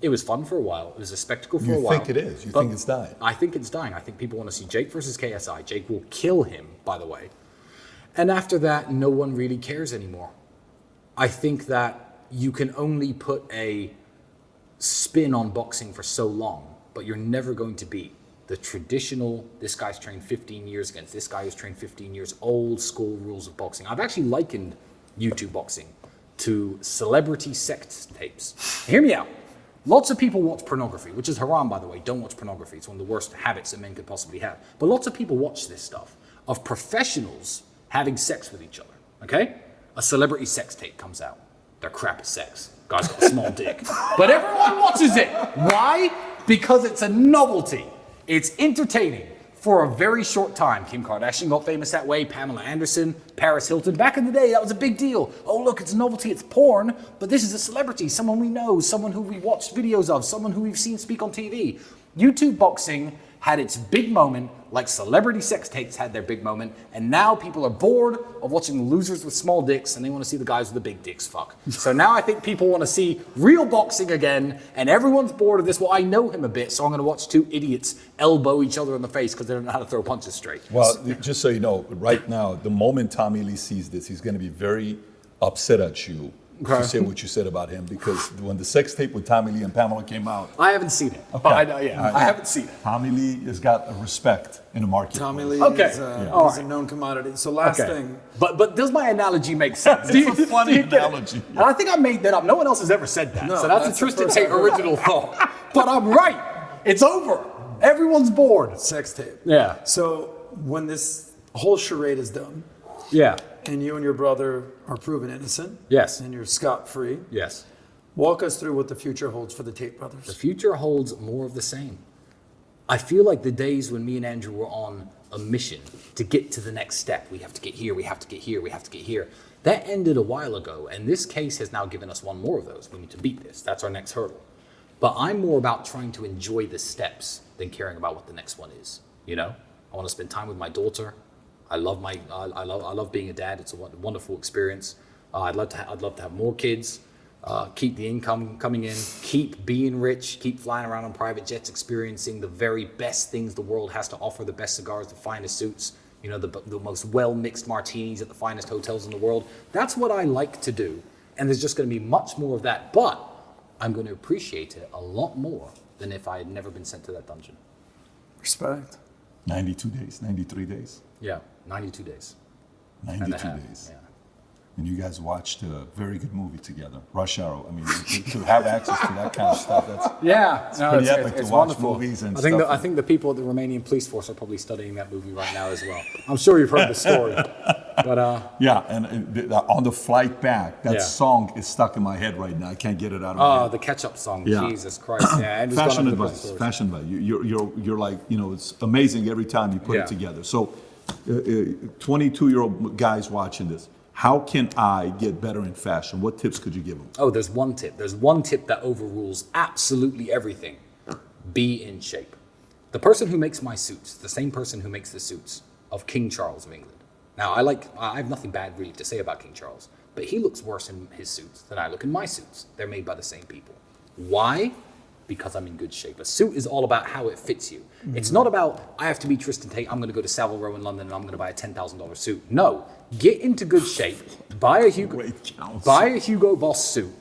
It was fun for a while. It was a spectacle for a while. You think it is? You think it's dying? I think it's dying. I think people want to see Jake versus KSI. Jake will kill him, by the way. And after that, no one really cares anymore. I think that you can only put a spin on boxing for so long, but you're never going to beat the traditional, this guy's trained 15 years against this guy who's trained 15 years, old school rules of boxing. I've actually likened YouTube boxing to celebrity sex tapes. Hear me out. Lots of people watch pornography, which is haram, by the way. Don't watch pornography. It's one of the worst habits that men could possibly have. But lots of people watch this stuff of professionals having sex with each other, okay? A celebrity sex tape comes out. They're crap at sex. Guy's got a small dick. But everyone watches it. Why? Because it's a novelty. It's entertaining for a very short time. Kim Kardashian got famous that way, Pamela Anderson, Paris Hilton. Back in the day, that was a big deal. Oh, look, it's a novelty, it's porn, but this is a celebrity, someone we know, someone who we watched videos of, someone who we've seen speak on TV. YouTube boxing had its big moment, like celebrity sex tapes had their big moment, and now people are bored of watching losers with small dicks, and they want to see the guys with the big dicks fuck. So now I think people want to see real boxing again, and everyone's bored of this. Well, I know him a bit, so I'm going to watch two idiots elbow each other in the face because they don't know how to throw punches straight. Well, just so you know, right now, the moment Tommy Lee sees this, he's going to be very upset at you. To say what you said about him, because when the sex tape with Tommy Lee and Pamela came out, I haven't seen it, but I know, I haven't seen it. Tommy Lee has got a respect in the market. Tommy Lee is right. a known commodity. So last thing. But does my analogy make sense? It's a funny analogy. And I think I made that up. No one else has ever said that. No, so that's a Tristan Tate original thought. But I'm right. It's over. Everyone's bored. Sex tape. Yeah. So when this whole charade is done, Yeah. and you and your brother are proven innocent, Yes. and you're scot-free, Yes. walk us through what the future holds for the Tate brothers. The future holds more of the same. I feel like the days when me and Andrew were on a mission to get to the next step, we have to get here, we have to get here, we have to get here, that ended a while ago, and this case has now given us one more of those. We need to beat this. That's our next hurdle. But I'm more about trying to enjoy the steps than caring about what the next one is. I want to spend time with my daughter. I love being a dad. It's a wonderful experience. I'd love to have more kids. Keep the income coming in. Keep being rich. Keep flying around on private jets, experiencing the very best things the world has to offer: the best cigars, the finest suits, the most well-mixed martinis at the finest hotels in the world. That's what I like to do, and there's just going to be much more of that. But I'm going to appreciate it a lot more than if I had never been sent to that dungeon. Respect. 92 days, 93 days. Yeah, 92 days. 92 half, days. yeah. And you guys watched a very good movie together, Rush Hour. I mean, to have access to that kind of stuff, that's pretty epic to watch wonderful. movies and I think stuff. I think the people at the Romanian police force are probably studying that movie right now as well. I'm sure you've heard the story. But yeah, and on the flight back, that Yeah. song is stuck in my head right now. I can't get it out of my head. the catch-up song, Yeah. Jesus Christ. Yeah, Andrew's Fashion gone up the advice. stories. Fashion advice. You're like, it's amazing every time you put Yeah. it together. So 22-year-old guys watching this, how can I get better in fashion? What tips could you give them? Oh, there's one tip. There's one tip that overrules absolutely everything. Be in shape. The person who makes my suits, the same person who makes the suits of King Charles of England. Now, I have nothing bad really to say about King Charles, but he looks worse in his suits than I look in my suits. They're made by the same people. Why? Because I'm in good shape. A suit is all about how it fits you. It's not about, I have to be Tristan Tate, I'm going to go to Savile Row in London and I'm going to buy a $10,000 suit. No, get into good shape, buy a Hugo Boss suit,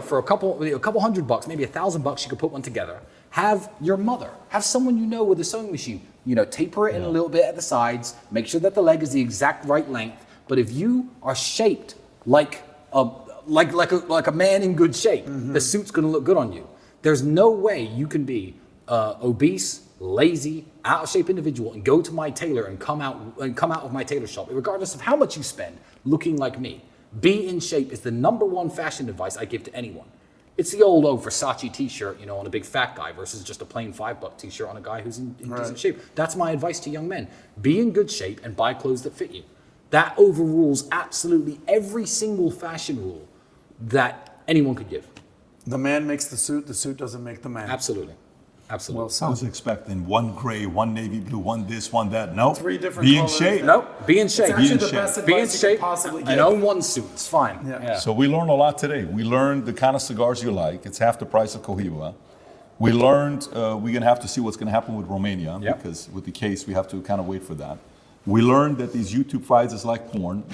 for a couple $100, maybe $1,000, you could put one together. Have your mother, have someone you know with a sewing machine, taper it in a little bit at the sides, make sure that the leg is the exact right length. But if you are shaped like a man in good shape, the suit's going to look good on you. There's no way you can be obese, lazy, out of shape individual and go to my tailor and come out of my tailor shop, regardless of how much you spend, looking like me. Be in shape is the number one fashion advice I give to anyone. It's the old Versace t-shirt, on a big fat guy versus just a plain $5 t-shirt on a guy who's in decent shape. That's my advice to young men. Be in good shape and buy clothes that fit you. That overrules absolutely every single fashion rule that anyone could give. The man makes the suit doesn't make the man. Absolutely. Well, I was expecting one gray, one navy blue, one this, one that. No. 3 different Be in colors. shape. No, be in shape. It's actually in the shape. best Be in advice you shape could possibly get. and own one suit. It's fine. Yeah. So we learned a lot today. We learned the kind of cigars you like. It's half the price of Cohiba. We learned we're going to have to see what's going to happen with Romania because with the case, we have to kind of wait for that. We learned that these YouTube fights is like porn,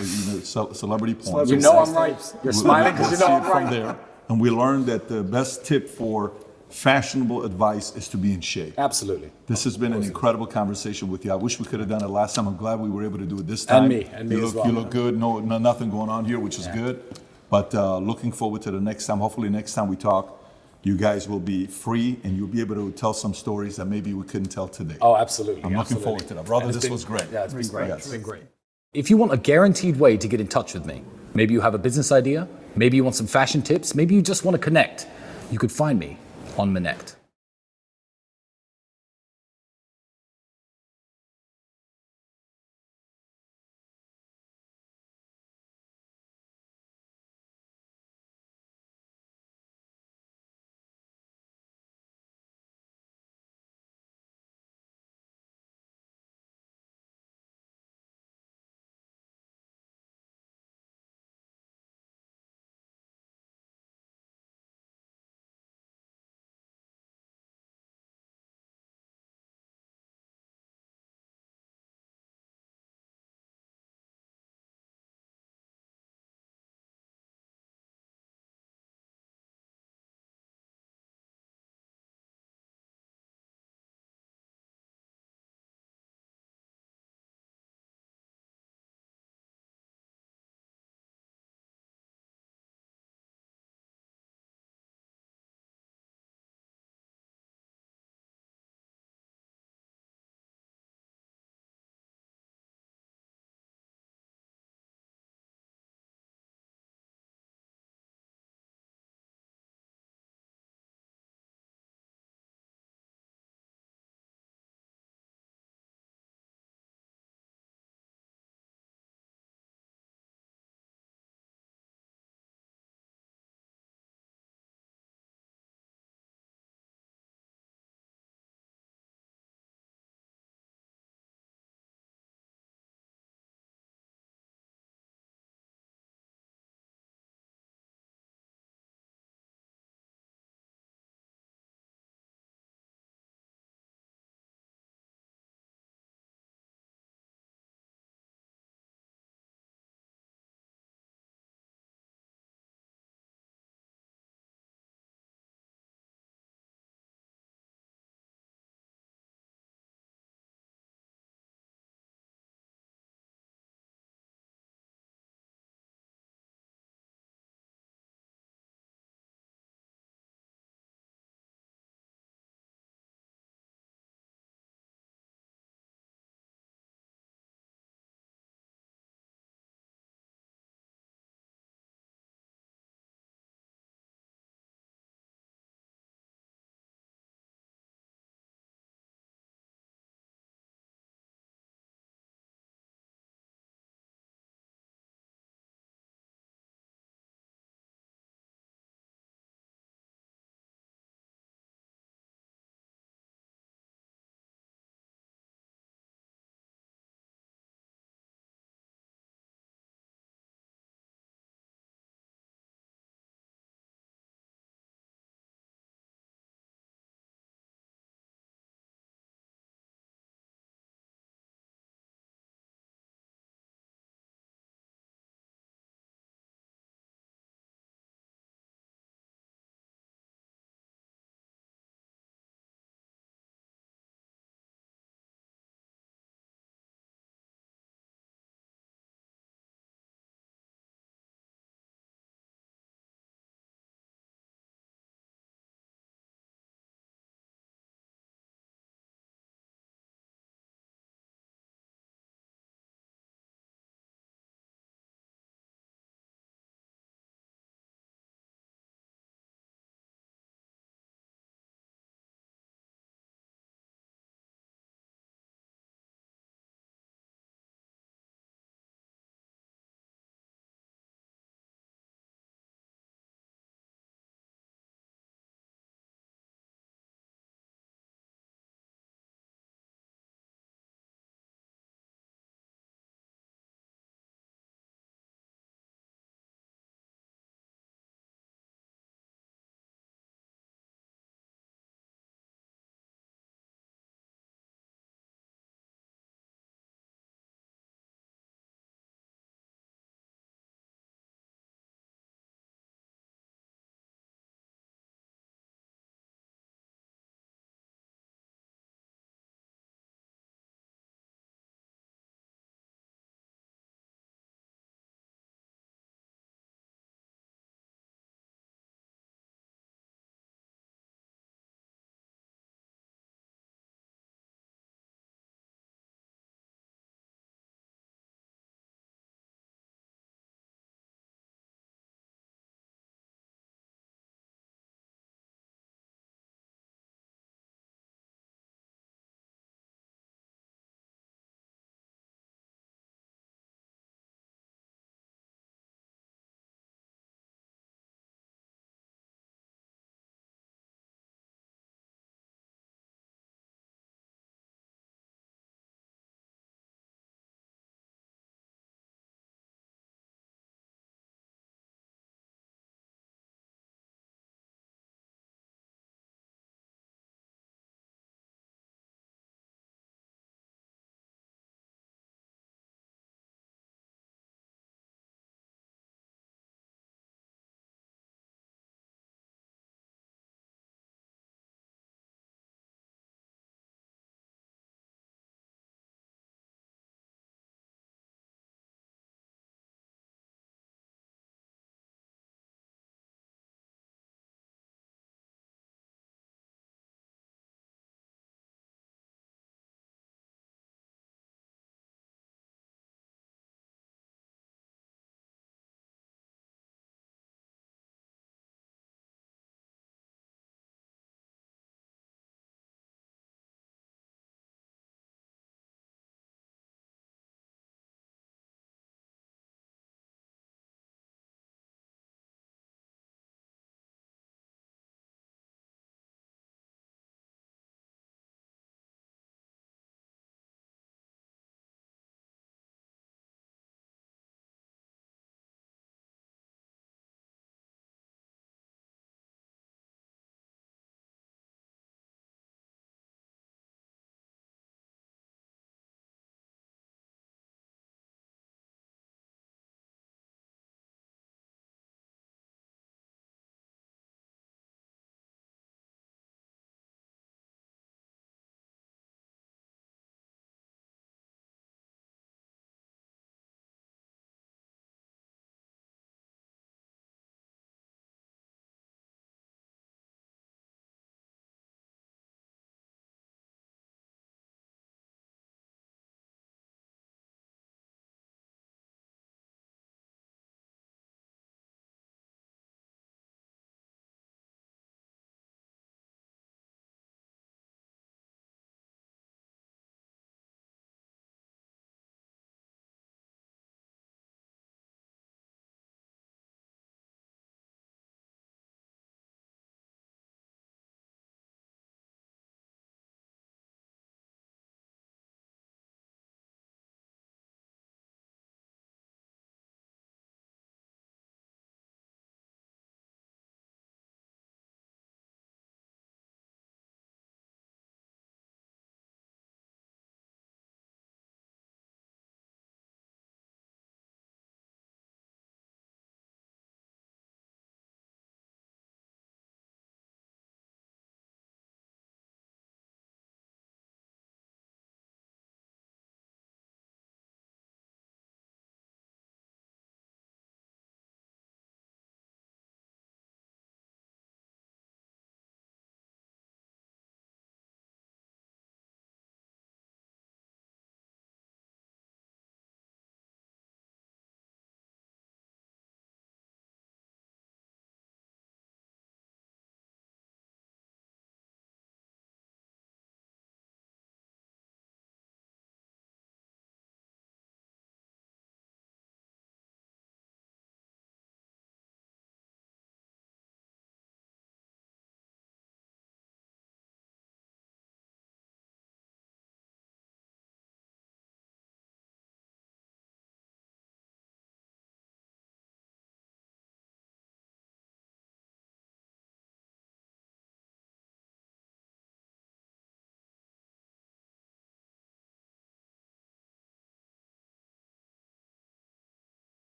celebrity porn. You know I'm right. You're smiling because you know I'm from right. there. And we learned that the best tip for fashionable advice is to be in shape. Absolutely. This has been an incredible conversation with you. I wish we could have done it last time. I'm glad we were able to do it this time. And me as well. You look good. No, nothing going on here, which is good. But looking forward to the next time. Hopefully next time we talk, you guys will be free and you'll be able to tell some stories that maybe we couldn't tell today. Oh, absolutely. I'm looking forward to that. Brother, this was great. Yeah, it's been great. Yes. It's been great. If you want a guaranteed way to get in touch with me, maybe you have a business idea, maybe you want some fashion tips, maybe you just want to connect, you could find me on Minect.